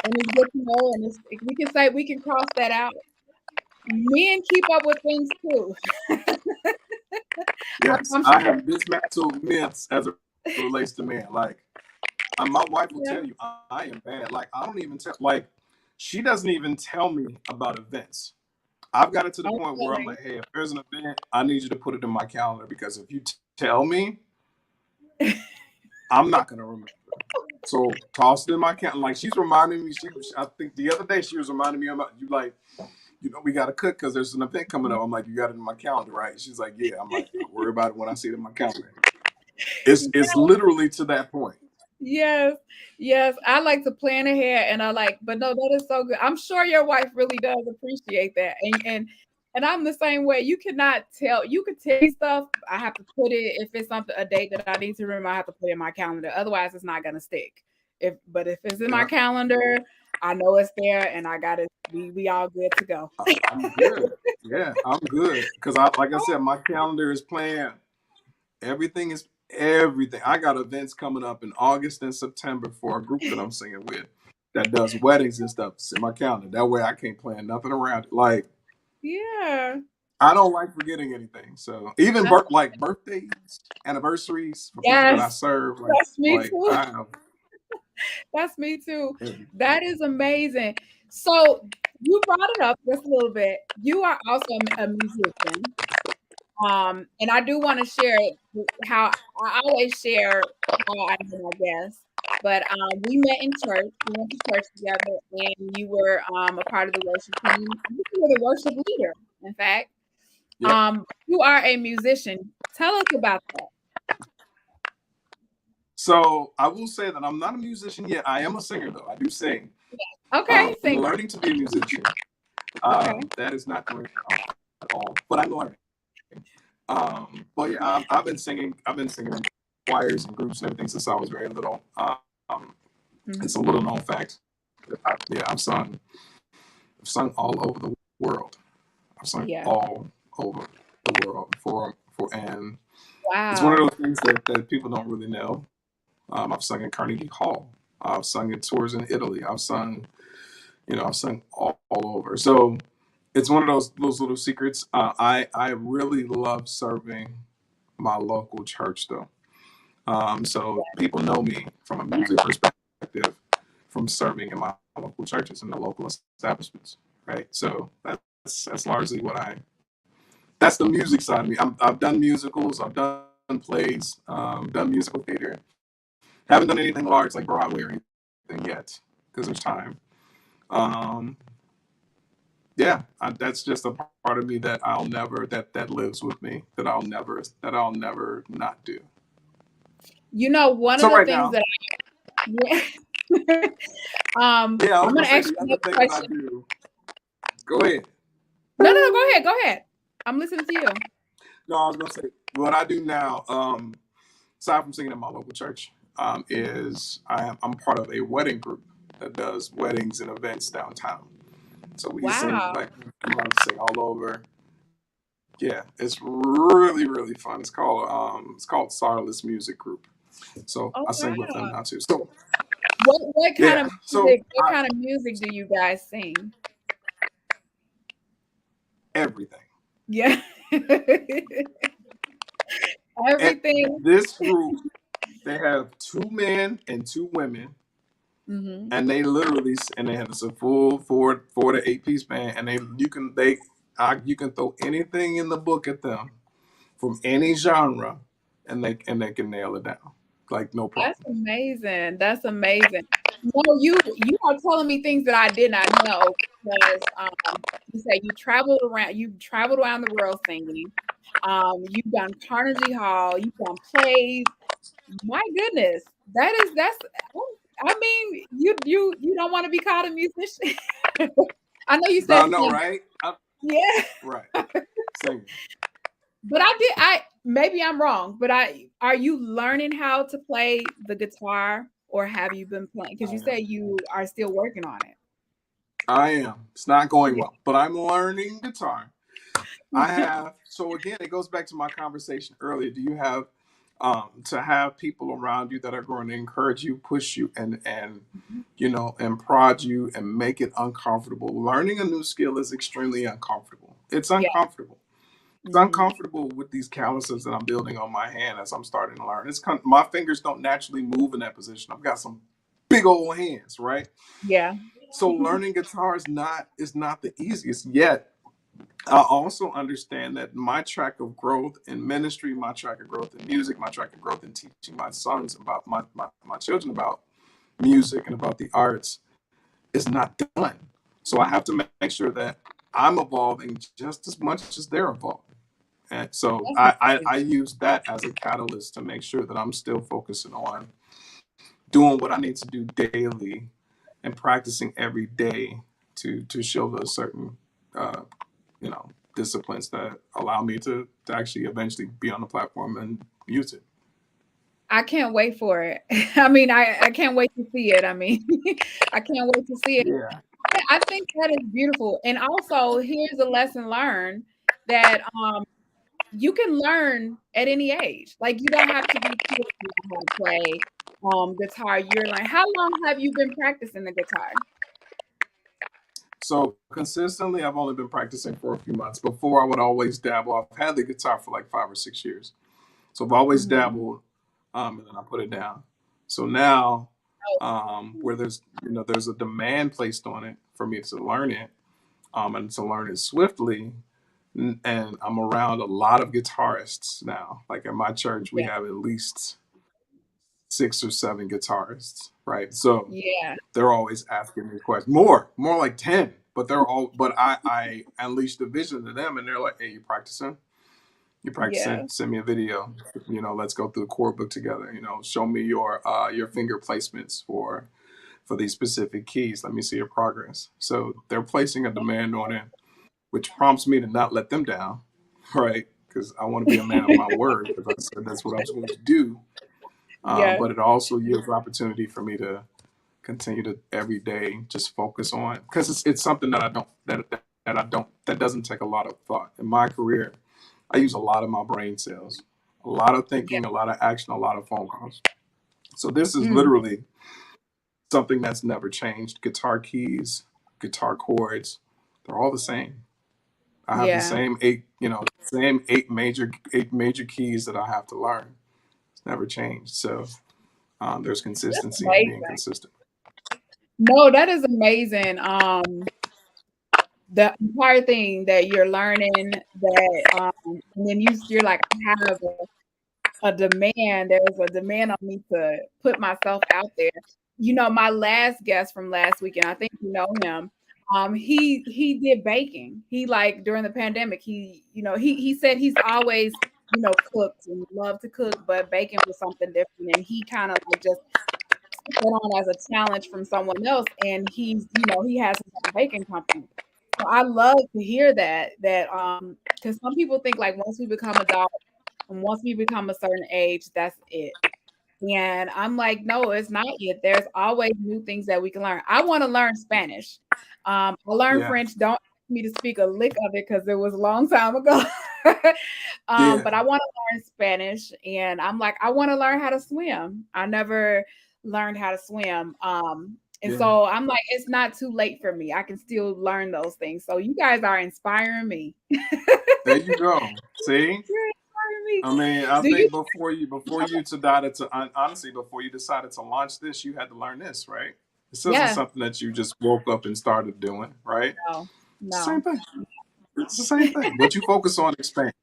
And it's good to know. And we can say we can cross that out. Men keep up with things too. Yes, I'm I sure. have dismantled myths as it relates to men. Like, my wife will Yeah. tell you, I am bad. Like, I don't even tell. Like, she doesn't even tell me about events. I've got it to the point where I'm Okay. like, hey, if there's an event, I need you to put it in my calendar because if you tell me, I'm not gonna remember. So toss it in my calendar. Like she's reminding me. I think the other day she was reminding me about you. Like we got to cook because there's an event coming up. I'm like, you got it in my calendar, right? She's like, yeah. I'm like, I'll worry about it when I see it in my calendar. It's literally to that point. Yes, yes. I like to plan ahead, and but no, that is so good. I'm sure your wife really does appreciate that, and I'm the same way. You cannot tell. You could tell me stuff. I have to put it if it's something a date that I need to remember. I have to put it in my calendar. Otherwise, it's not gonna stick. But if it's in my Yeah, calendar, I know it's there, and I got it. We all good to go. I'm good. Yeah, I'm good because like I said, my calendar is planned. Everything is everything. I got events coming up in August and September for a group that I'm singing with that does weddings and stuff. It's in my calendar. That way I can't plan nothing around it. Like Yeah. I don't like forgetting anything. So even That's, like birthdays, anniversaries for people that I yes, serve, that's me like too. I have That's me too. everything. That is amazing. So you brought it up just a little bit. You are also a musician. And I do want to share how I always share how I know my guests. But we met in church. We went to church together, and you were a part of the worship team. You were the worship leader, in fact. Yep. You are a musician. Tell us about that. So I will say that I'm not a musician yet. I am a singer though. I do sing. Okay, I'm sing. learning to be a musician. Okay. That is not going at all, but I'm learning. But yeah, I've been singing. I've been singing in choirs and groups and everything since I was very little. It's a little known fact. I've sung all over the world. I've sung Yeah. all over the world and it's one of Wow. those things that people don't really know. I've sung in Carnegie Hall. I've sung in tours in Italy. I've sung all over. So it's one of those little secrets. I really love serving my local church though. So people know me from a music perspective from serving in my local churches and the local establishments, right? So that's largely that's the music side of me. I've done musicals, I've done plays, done musical theater. Haven't done anything large like Broadway or anything yet because there's time. Um, that's just a part of me that I'll never that lives with me that I'll never not do. One of So the right things now, that yeah. yeah, I I'm was gonna gonna say ask the you other another thing that I question. do. Go ahead. No. Go ahead. Go ahead. I'm listening to you. No, I was gonna say what I do now. Aside from singing in my local church, is I'm part of a wedding group that does weddings and events downtown. So we sing Wow. like we love to sing all over. Yeah, it's really fun. It's called Sarless Music Group. So Oh I sing with them wow. now too. So What kind yeah, of so music? What kind of music do you guys sing? everything. Yeah. And Everything. this group, they have two men and two women, Hmm. and they have a full four to eight piece band, and you can throw anything in the book at them from any genre, and they can nail it down like no That's problem. amazing. That's amazing. No, you are telling me things that I did not know because you say you've traveled around the world singing. You've done Carnegie Hall, you've done plays. My goodness, that's I mean, you don't want to be called a musician. I know you I said know, singer. right? Yeah. Right. Singing. But I maybe I'm wrong, but are you learning how to play the guitar or have you been playing? Because I you am. say you are still working on it. I am. It's not going Yeah. well, but I'm learning guitar. I have. So again, it goes back to my conversation earlier. Do you have to have people around you that are going to encourage you, push you, and prod you and make it uncomfortable? Learning a new skill is extremely uncomfortable. It's Yeah. uncomfortable. It's Hmm. uncomfortable with these calluses that I'm building on my hand as I'm starting to learn. My fingers don't naturally move in that position. I've got some big old hands, right? Yeah. So learning guitar is not the easiest yet. I also understand that my track of growth in ministry, my track of growth in music, my track of growth in teaching my sons about my children about music and about the arts is not done. So I have to make sure that I'm evolving just as much as they're evolving. And so That's I amazing. use that as a catalyst to make sure that I'm still focusing on doing what I need to do daily and practicing every day to show those certain uh, disciplines that allow me to actually eventually be on the platform and use it. I can't wait for it. I mean, I can't wait to see it. I mean, I can't wait to see it. Yeah. Yeah, I think that is beautiful. And also, here's a lesson learned that you can learn at any age. Like you don't have to be 2 to know how to play guitar. You're like, how long have you been practicing the guitar? So consistently, I've only been practicing for a few months. Before, I would always dabble. I've had the guitar for like 5 or 6 years. So I've always Hmm. dabbled, and then I put it down. So now, Oh, where there's a demand placed on it for me to learn it, and to learn it swiftly, and I'm around a lot of guitarists now. Like at my church, we yeah, have at least 6 or 7 guitarists, right? So yeah, they're always asking me questions. More like 10. But they're all. But I unleash the vision to them, and they're like, "Hey, you practicing? You yeah, practicing? Send me a video. Let's go through the chord book together. Show me your finger placements for these specific keys. Let me see your progress." So they're placing a demand on it, which prompts me to not let them down, right? Because I want to be a man of my word. Because I said that's what I was going to do. yeah, But it also gives opportunity for me to continue to every day just focus on, because it's something that doesn't take a lot of thought. In my career, I use a lot of my brain cells, a lot of yeah. thinking, a lot of action, a lot of phone calls. So this is Mm, literally something that's never changed. Guitar keys, guitar chords, they're all the same. I have the yeah. same eight major keys that I have to learn. It's never changed. So there's That's consistency in being amazing. consistent. No, that is amazing. The entire thing that you're learning that and then you're like, I have a demand. There's a demand on me to put myself out there. My last guest from last weekend, I think you know him. He did baking. He like during the pandemic, he said he's always cooked and loved to cook, but baking was something different, and he kind of like just took that on as a challenge from someone else, and he has his own baking company. So I love to hear that because some people think like once we become adults and once we become a certain age, that's it. And I'm like, no, it's not yet. There's always new things that we can learn. I want to learn Spanish. I learned Yeah, French. Don't ask me to speak a lick of it because it was a long time ago. yeah, But I want to learn Spanish, and I'm like, I want to learn how to swim. I never learned how to swim. And yeah. so I'm like, it's not too late for me. I can still learn those things. So you guys are inspiring me. There you go. See, You're inspiring me. I mean, I Do you? think before you decided to launch this, you had to learn this, right? This isn't Yeah. something that you just woke up and started doing, right? No. It's the same No. thing. It's the same thing. What you focus on, expand.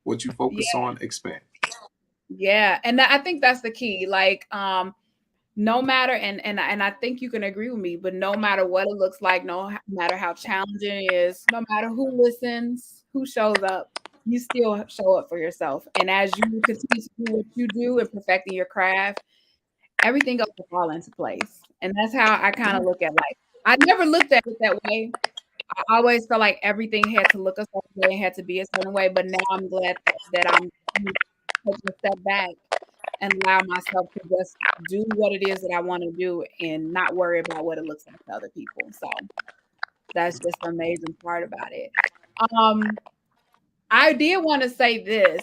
What you focus Yeah. on, expand. Yeah. And I think that's the key. Like, no matter and I think you can agree with me, but no matter what it looks like, no matter how challenging it is, no matter who listens, who shows up, you still show up for yourself. And as you continue to do what you do and perfecting your craft, everything else will fall into place. And that's how I kind Yeah, of look at life. I never looked at it that way. I always felt like everything had to look a certain way and had to be a certain way. But now I'm glad that I'm taking a step back and allow myself to just do what it is that I want to do and not worry about what it looks like to other people. So that's just the amazing part about it. Um, I did want to say this.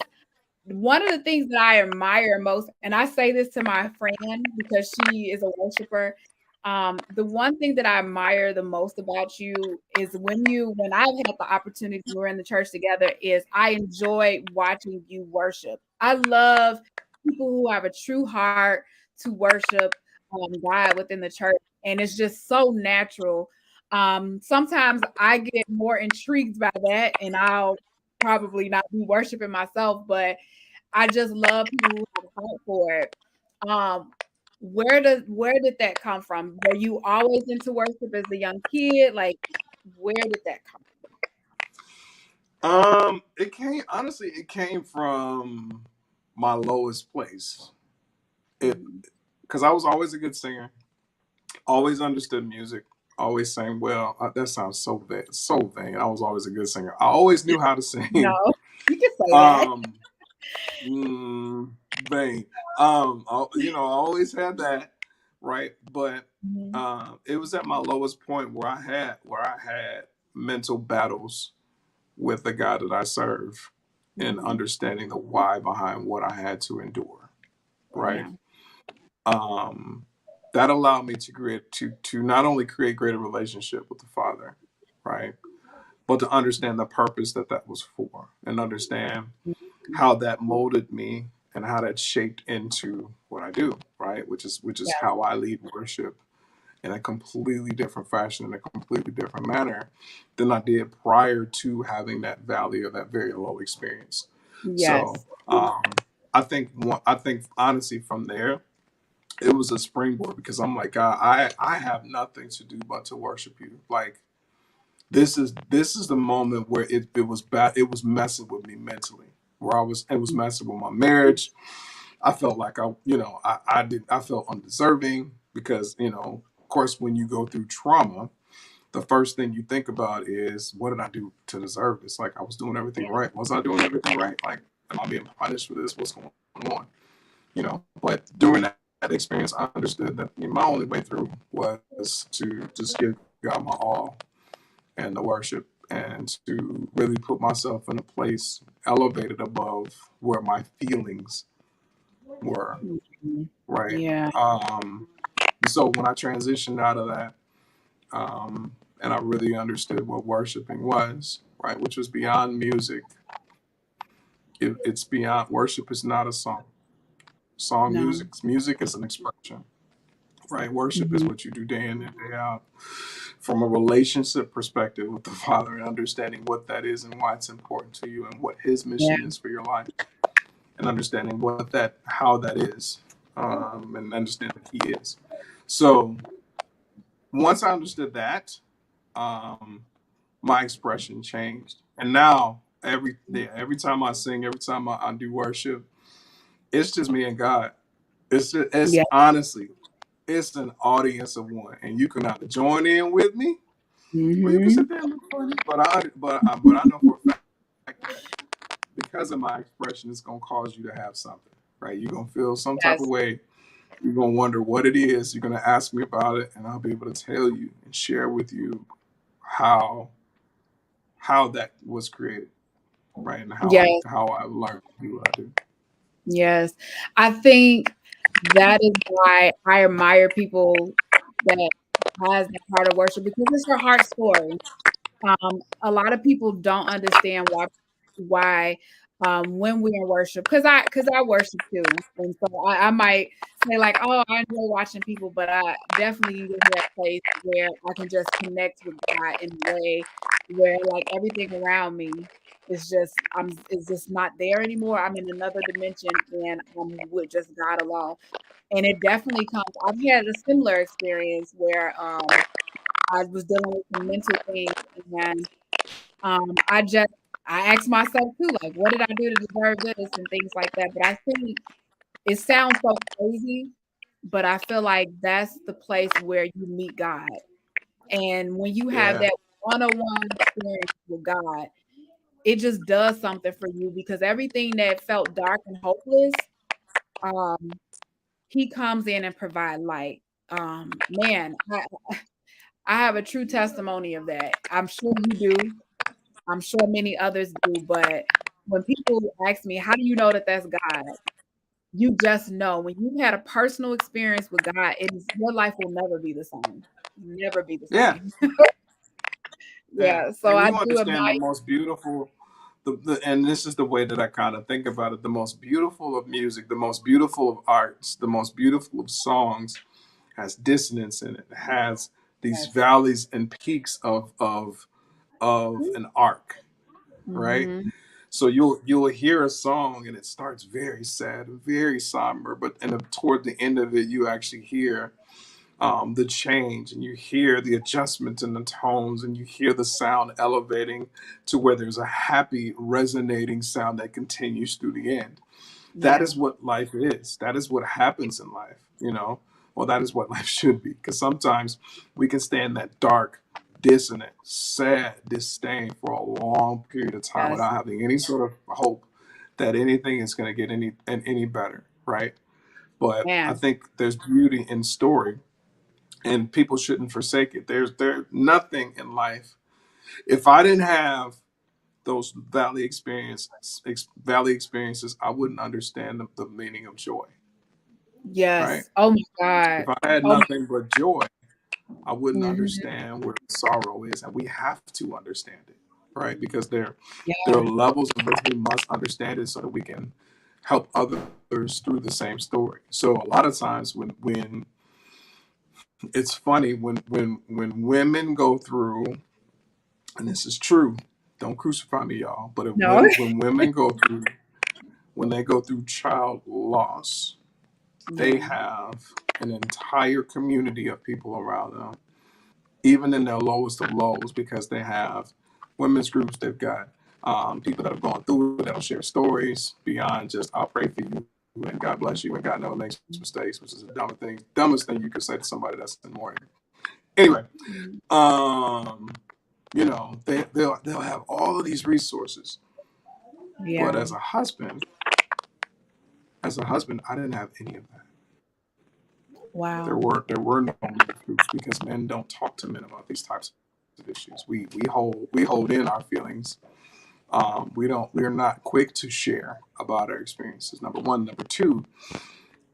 One of the things that I admire most, and I say this to my friend because she is a worshiper. The one thing that I admire the most about you is when I've had the opportunity, we're in the church together, is I enjoy watching you worship. I love people who have a true heart to worship God within the church, and it's just so natural. Sometimes I get more intrigued by that, and I'll probably not be worshiping myself, but I just love people who have a heart for it. Um, where did that come from? Were you always into worship as a young kid? Like, where did that come from? It came honestly. It came from my lowest place. It Mhm. because I was always a good singer, always understood music, always sang well. That sounds so vain, so vain. I was always a good singer. I always knew how to No, sing. you can say that. Um, vain. I always had that, right? But Mhm. it was at my lowest point where I had mental battles with the God that I serve, and Mhm. understanding the why behind what I had to endure, right? Yeah. Um, that allowed me to not only create greater relationship with the Father, right, but to understand the purpose that was for, and understand Mhm. how that molded me and how that shaped into what I do, right? Which is Yeah. how I lead worship in a completely different fashion, in a completely different manner than I did prior to having that valley or that very low experience. So Yes. I think honestly from there it was a springboard, because I'm like, God, I have nothing to do but to worship you. Like this is the moment where it was bad. It was messing with me mentally. Where it was messing with my marriage. I felt like I felt undeserving, because of course, when you go through trauma, the first thing you think about is, what did I do to deserve this? Like, I was doing everything right. Was I doing everything right? Like, am I being punished for this? What's going on? But during that experience, I understood that my only way through was to just give God my all, and the worship, and to really put myself in a place elevated above where my feelings were, Mhm. right? Yeah. So when I transitioned out of that, and I really understood what worshiping was, right, which was beyond music. It's beyond. Worship is not a song. No. Music is an expression, right? Worship is Mhm. what you do day in and day out, from a relationship perspective with the Father, and understanding what that is and why it's important to you, and what His Yeah. mission is for your life, and understanding how that is, and understand that He is. So once I understood that, um, my expression changed, and now every time I sing, every time I do worship, it's just me and God. It's Yeah. honestly, it's an audience of one, and you can either join in with me, or you can Mhm. sit there and look funny. But I know for a fact that because of my expression, it's gonna cause you to have something, right? You're gonna feel some type of Yes. way. You're gonna wonder what it is. You're gonna ask me about it, and I'll be able to tell you and share with you how that was created, right? And Yes. how I learned to do what I do. Yes. I think that is why I admire people that has the heart of worship, because it's your heart story. A lot of people don't understand why when we're in worship, because I worship too, and so I might say like, oh, I enjoy watching people, but I definitely need to hear a place where I can just connect with God in a way where like everything around me is just not there anymore. I'm in another dimension and I'm with just God alone. And it definitely comes. I've had a similar experience where I was dealing with some mental things, and I just I asked myself too, like, what did I do to deserve this and things like that. But I think it sounds so crazy, but I feel like that's the place where you meet God. And when you have Yeah, that one-on-one experience with God, it just does something for you, because everything that felt dark and hopeless, um, he comes in and provide light. Man, I have a true testimony of that. I'm sure you do. I'm sure many others do, but when people ask me, "How do you know that that's God?" You just know. When you've had a personal experience with God, it is your life will never be the same. Never be the yeah, same. yeah. Yeah, so And I you do understand the admire. most beautiful, and this is the way that I kind of think about it. The most beautiful of music, the most beautiful of arts, the most beautiful of songs has dissonance in it. It has these Yes. valleys and peaks of an arc, right? Mhm. So you'll hear a song and it starts very sad, very somber, but toward the end of it, you actually hear the change, and you hear the adjustments in the tones, and you hear the sound elevating to where there's a happy resonating sound that continues through the end. That Yeah. is what life is. That is what happens in life, well, that is what life should be, because sometimes we can stay in that dark, dissonant, sad disdain for a long period of time Yes. without having any sort of hope that anything is going to get any better, right? But I Yeah. think there's beauty in story, and people shouldn't forsake it. There's nothing in life. If I didn't have those valley experiences, I wouldn't understand the meaning of joy, right? Yes. Oh my God. If I had Oh my. nothing but joy, I wouldn't Mhm. understand where sorrow is, and we have to understand it, right? Because there Yeah. are levels in which we must understand it so that we can help others through the same story. So a lot of times when it's funny when women go through, and this is true, don't crucify me, y'all, but No. when women go through when they go through child loss, they Yeah. have an entire community of people around them, even in their lowest of lows, because they have women's groups. They've got people that have gone through it that'll share stories beyond just "I'll pray for you" and "God bless you" and "God never makes mistakes," which is the dumbest thing you could say to somebody that's in mourning. Anyway, Mhm. um, they'll have all of these resources, but Yeah. as a husband, I didn't have any of that. There Wow. were there were no men's groups because men don't talk to men about these types of issues. We hold in our feelings. We're not quick to share about our experiences. Number one. Number two,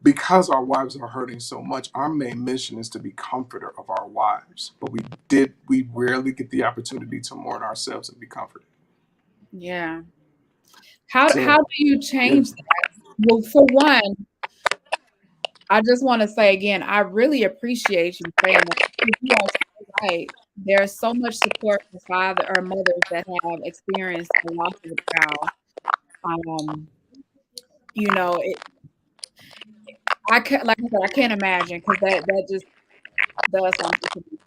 because our wives are hurting so much, our main mission is to be comforter of our wives. But we rarely get the opportunity to mourn ourselves and be comforted. Yeah. How So do you yeah. change that? Well, for one, I just want to say again, I really appreciate you saying that because you are so right. There's so much support for father or mothers that have experienced the loss of a child. Um, it I can like I said, I can't imagine because that just does something to me.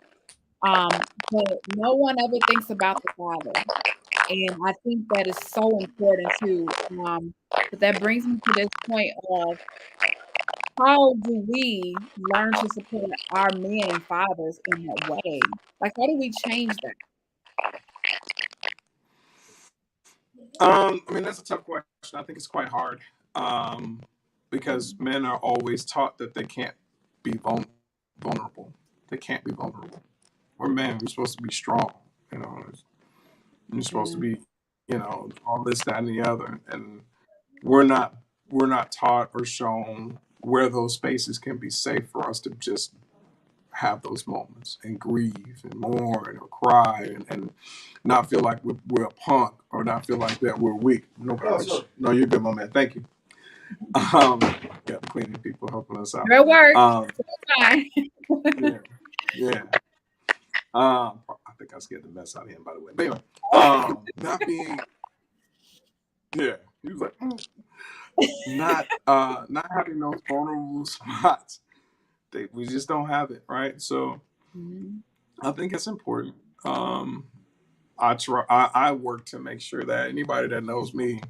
But no one ever thinks about the father. And I think that is so important too. But that brings me to this point of how do we learn to support our men and fathers in that way? Like, how do we change that? I mean, that's a tough question. I think it's quite hard, um, because men are always taught that they can't be vulnerable. They can't be vulnerable. We're men. We're supposed to be strong. You know, you're supposed to Yeah, be, all this, that, and the other. And we're not we're not taught or shown where those spaces can be safe for us to just have those moments and grieve and mourn or cry and not feel like we're a punk or not feel like that we're weak. No, garbage. No, you're good, my man. Thank you. Um, yeah, cleaning people helping us out. you're at work, Um, so it's fine. yeah, yeah. I think I scared the mess out of him, by the way. But anyway, not being, yeah, he was like, not having those vulnerable spots. We just don't have it, right? So Mhm, I think it's important. Um, I work to make sure that anybody that knows me,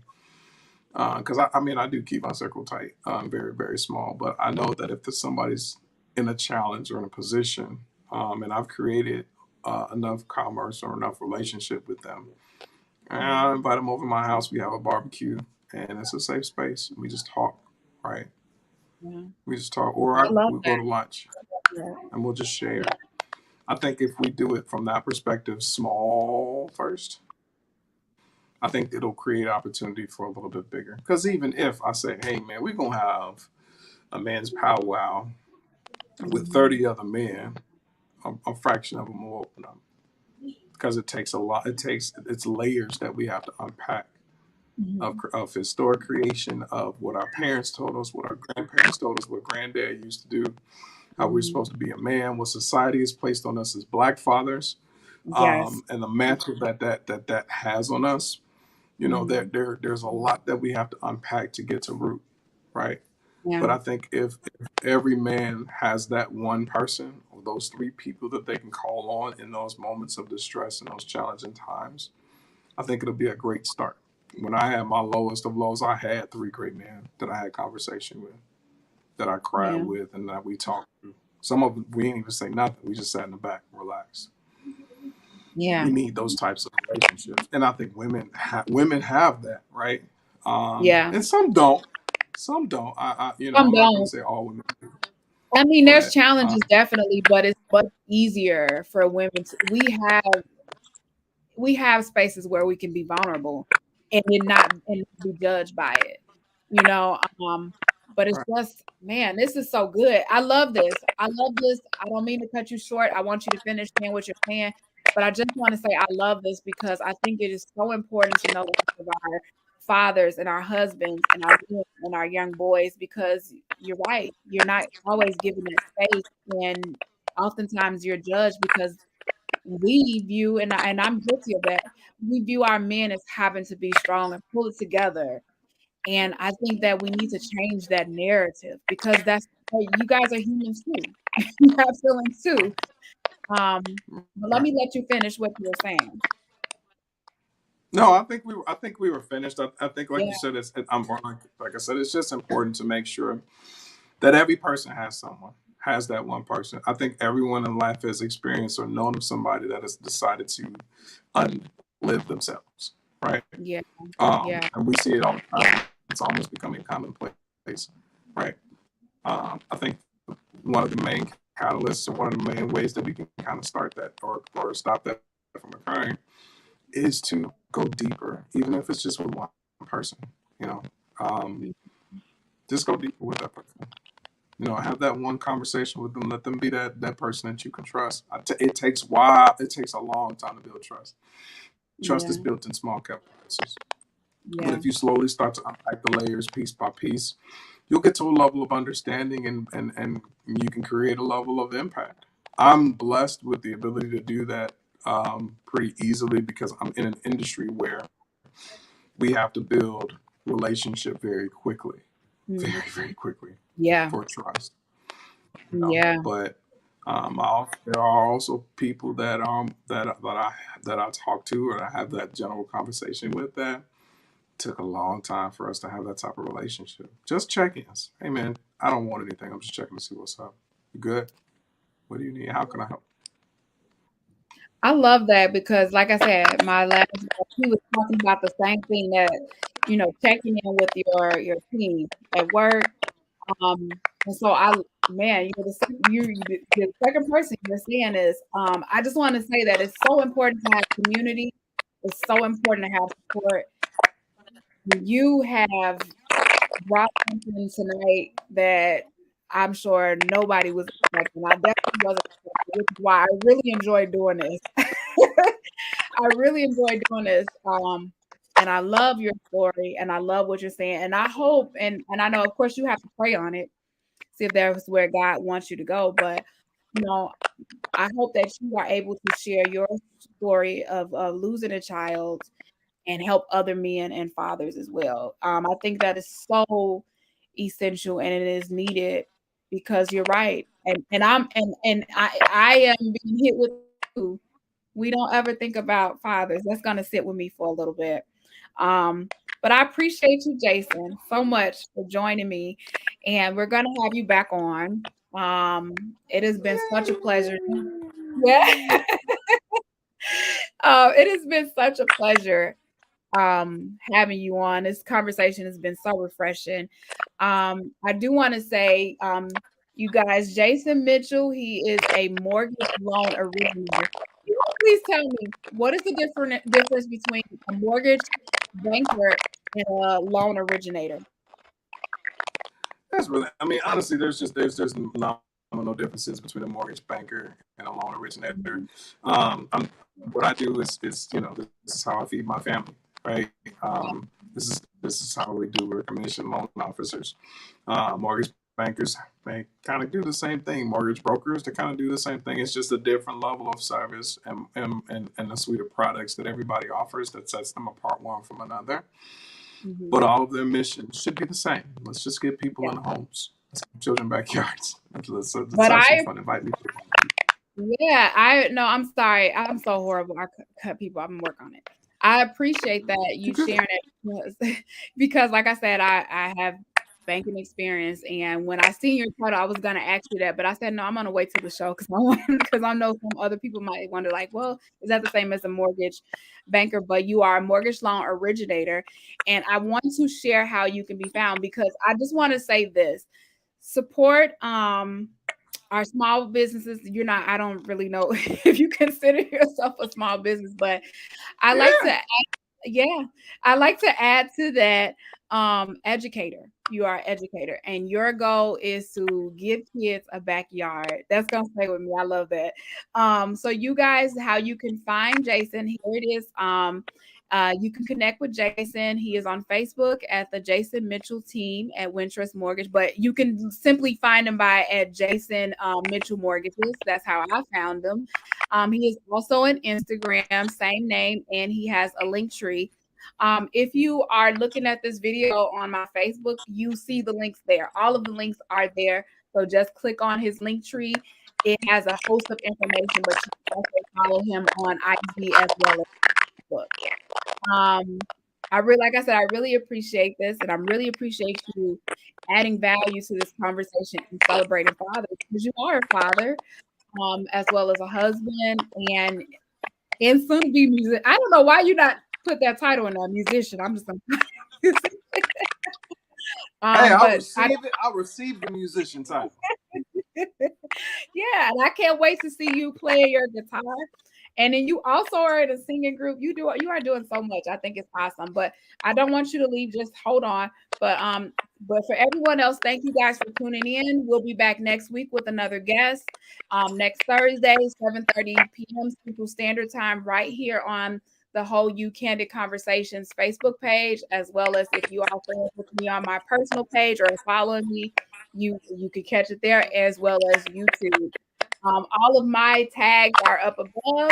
because I mean I do keep my circle tight, very very small, but I know that if there's somebody's in a challenge or in a position, and I've created enough commerce or enough relationship with them, and I mhm. invite them over to my house. We have a barbecue, and it's a safe space. We just talk, right? Yeah, We just talk, or I love we go that. to lunch, Yeah. and we'll just share. I think if we do it from that perspective, small first, I think it'll create opportunity for a little bit bigger. Because even if I say, hey, man, we're going to have a man's powwow with Mhm, 30 other men, a fraction of them will open up. Because it takes a lot, it's layers that we have to unpack mhm. of historic creation, of what our parents told us, what our grandparents told us, what granddad used to do, how we're Mhm. supposed to be a man, what society has placed on us as black fathers, Yes. and the mantle that has on us. Mhm. There's a lot that we have to unpack to get to root, right? Yeah. But I think if every man has that one person or those three people that they can call on in those moments of distress and those challenging times, I think it'll be a great start. When I had my lowest of lows, I had three great men that I had conversation with, that I cried Yeah. with, and that we talked through. Some of them, we didn't even say nothing. We just sat in the back, relaxed. Yeah. We need those types of relationships, and I think women have that, right? Yeah. And some don't. Some don't. Some I'm not going to don't. say all women do, I mean, there's but challenges definitely, but it's much easier for women to, we have spaces where we can be vulnerable and it not and not be judged by it, you know. But it's right, just, man, this is so good. I love this. I love this. I don't mean to cut you short. I want you to finish saying what you're saying, but I just want to say I love this because I think it is so important to know of our fathers and our husbands and our men and our young boys, because you're right. You're not always given that space, and oftentimes you're judged because we view, and I'm guilty of that, we view our men as having to be strong and pull it together. And I think that we need to change that narrative because that's, hey, you guys are humans too. You have feelings too. But let right. me let you finish what you were saying. No, I think we were finished. I think, like Yeah, you said, like I said, it's just important to make sure that every person has someone, has that one person. I think everyone in life has experienced or known of somebody that has decided to unlive themselves, right? yeah, yeah, And we see it all the time. It's almost becoming commonplace, right? I think one of the main catalysts or one of the main ways that we can kind of start that or stop that from occurring is to go deeper, even if it's just with one person, you know. Um, mm, just go deeper with that person. Have that one conversation with them. Let them be that person that you can trust. It takes while. It takes a long time to build trust. Trust is yeah, built in small capital. But yeah, if you slowly start to unpack the layers piece by piece, you'll get to a level of understanding and you can create a level of impact. I'm blessed with the ability to do that pretty easily because I'm in an industry where we have to build relationship very quickly, very, mhm, very quickly yeah, for trust. yeah. But there are also people that I talk to or I have that general conversation with that took a long time for us to have that type of relationship. Just check-ins. Hey man, I don't want anything. I'm just checking to see what's up. You good? What do you need? How can I help? I love that because, like I said, my last he was talking about the same thing that, checking in with your team at work. And so man, the second person you're saying is, I just want to say that it's so important to have community. It's so important to have support. You have brought something tonight that I'm sure nobody was expecting. I definitely wasn't expecting, which is why I really enjoyed doing this. I really enjoyed doing this. And I love your story and I love what you're saying. And I hope, and I know of course you have to pray on it, see if that's where God wants you to go. But you know, I hope that you are able to share your story of losing a child and help other men and fathers as well. I think that is so essential and it is needed because you're right. And I am being hit with too. We don't ever think about fathers. That's gonna sit with me for a little bit. Um, but I appreciate you, Jason, so much for joining me, and we're gonna have you back on. It has been such a pleasure. Yeah, it has been such a pleasure having you on. This conversation has been so refreshing. I do want to say, you guys, Jason Mitchell, he is a mortgage loan originator. Can you please tell me what is the difference between a mortgage banker and a loan originator? That's really. I mean, honestly, there's nominal differences between a mortgage banker and a loan originator. Mhm. What I do is this is how I feed my family, right? This is how we do. We're commission loan officers. Mortgage bankers, they kind of do the same thing. Mortgage brokers, they kind of do the same thing. It's just a different level of service and a suite of products that everybody offers that sets them apart one from another. but all of their missions should be the same. Let's just get people Yeah. in homes. Let's get children backyards. Let's But have some fun. Invite people. I'm sorry. I'm so horrible. I cut people. I'm working on it. I appreciate that you sharing it because like I said, I have banking experience, and when I seen your title, I was gonna ask you that, but I said no, I'm gonna wait till the show because I know some other people might wonder, like, well, is that the same as a mortgage banker? But you are a mortgage loan originator, and I want to share how you can be found because I just want to say this: support our small businesses. I don't really know if you consider yourself a small business, but I like to I like to add to that educator. You are an educator, and your goal is to give kids a backyard. That's gonna stay with me. I love that. So you guys, how you can find Jason, here it is. You can connect with Jason. He is on Facebook at the Jason Mitchell team at Wintrust Mortgage, but you can simply find him at Jason Mitchell Mortgages. That's how I found him. He is also on Instagram, same name, and he has a link tree. If you are looking at this video on my Facebook, you see the links there. All of the links are there. So just click on his link tree. It has a host of information, but you can also follow him on IG as well as Facebook. Like I said, I really appreciate this, and I really appreciate you adding value to this conversation and celebrating fathers, because you are a father, as well as a husband and soon to be music. I don't know why you not put that title in a musician. I'm just Hey, but I'll receive the musician title. Yeah, and I can't wait to see you play your guitar. And then you also are in a singing group. You are doing so much. I think it's awesome. But I don't want you to leave. Just hold on. But for everyone else, thank you guys for tuning in. We'll be back next week with another guest. Next Thursday, 7:30 p.m. Central Standard Time, right here on the Whole You Candid Conversations Facebook page, as well as if you are friends with me on my personal page or following me, you could catch it there, as well as YouTube. All of my tags are up above.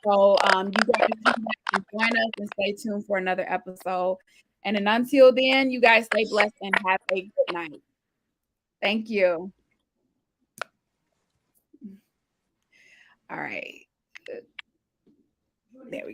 So you guys come back and join us and stay tuned for another episode. And then until then, you guys stay blessed and have a good night. Thank you. All right. There we go.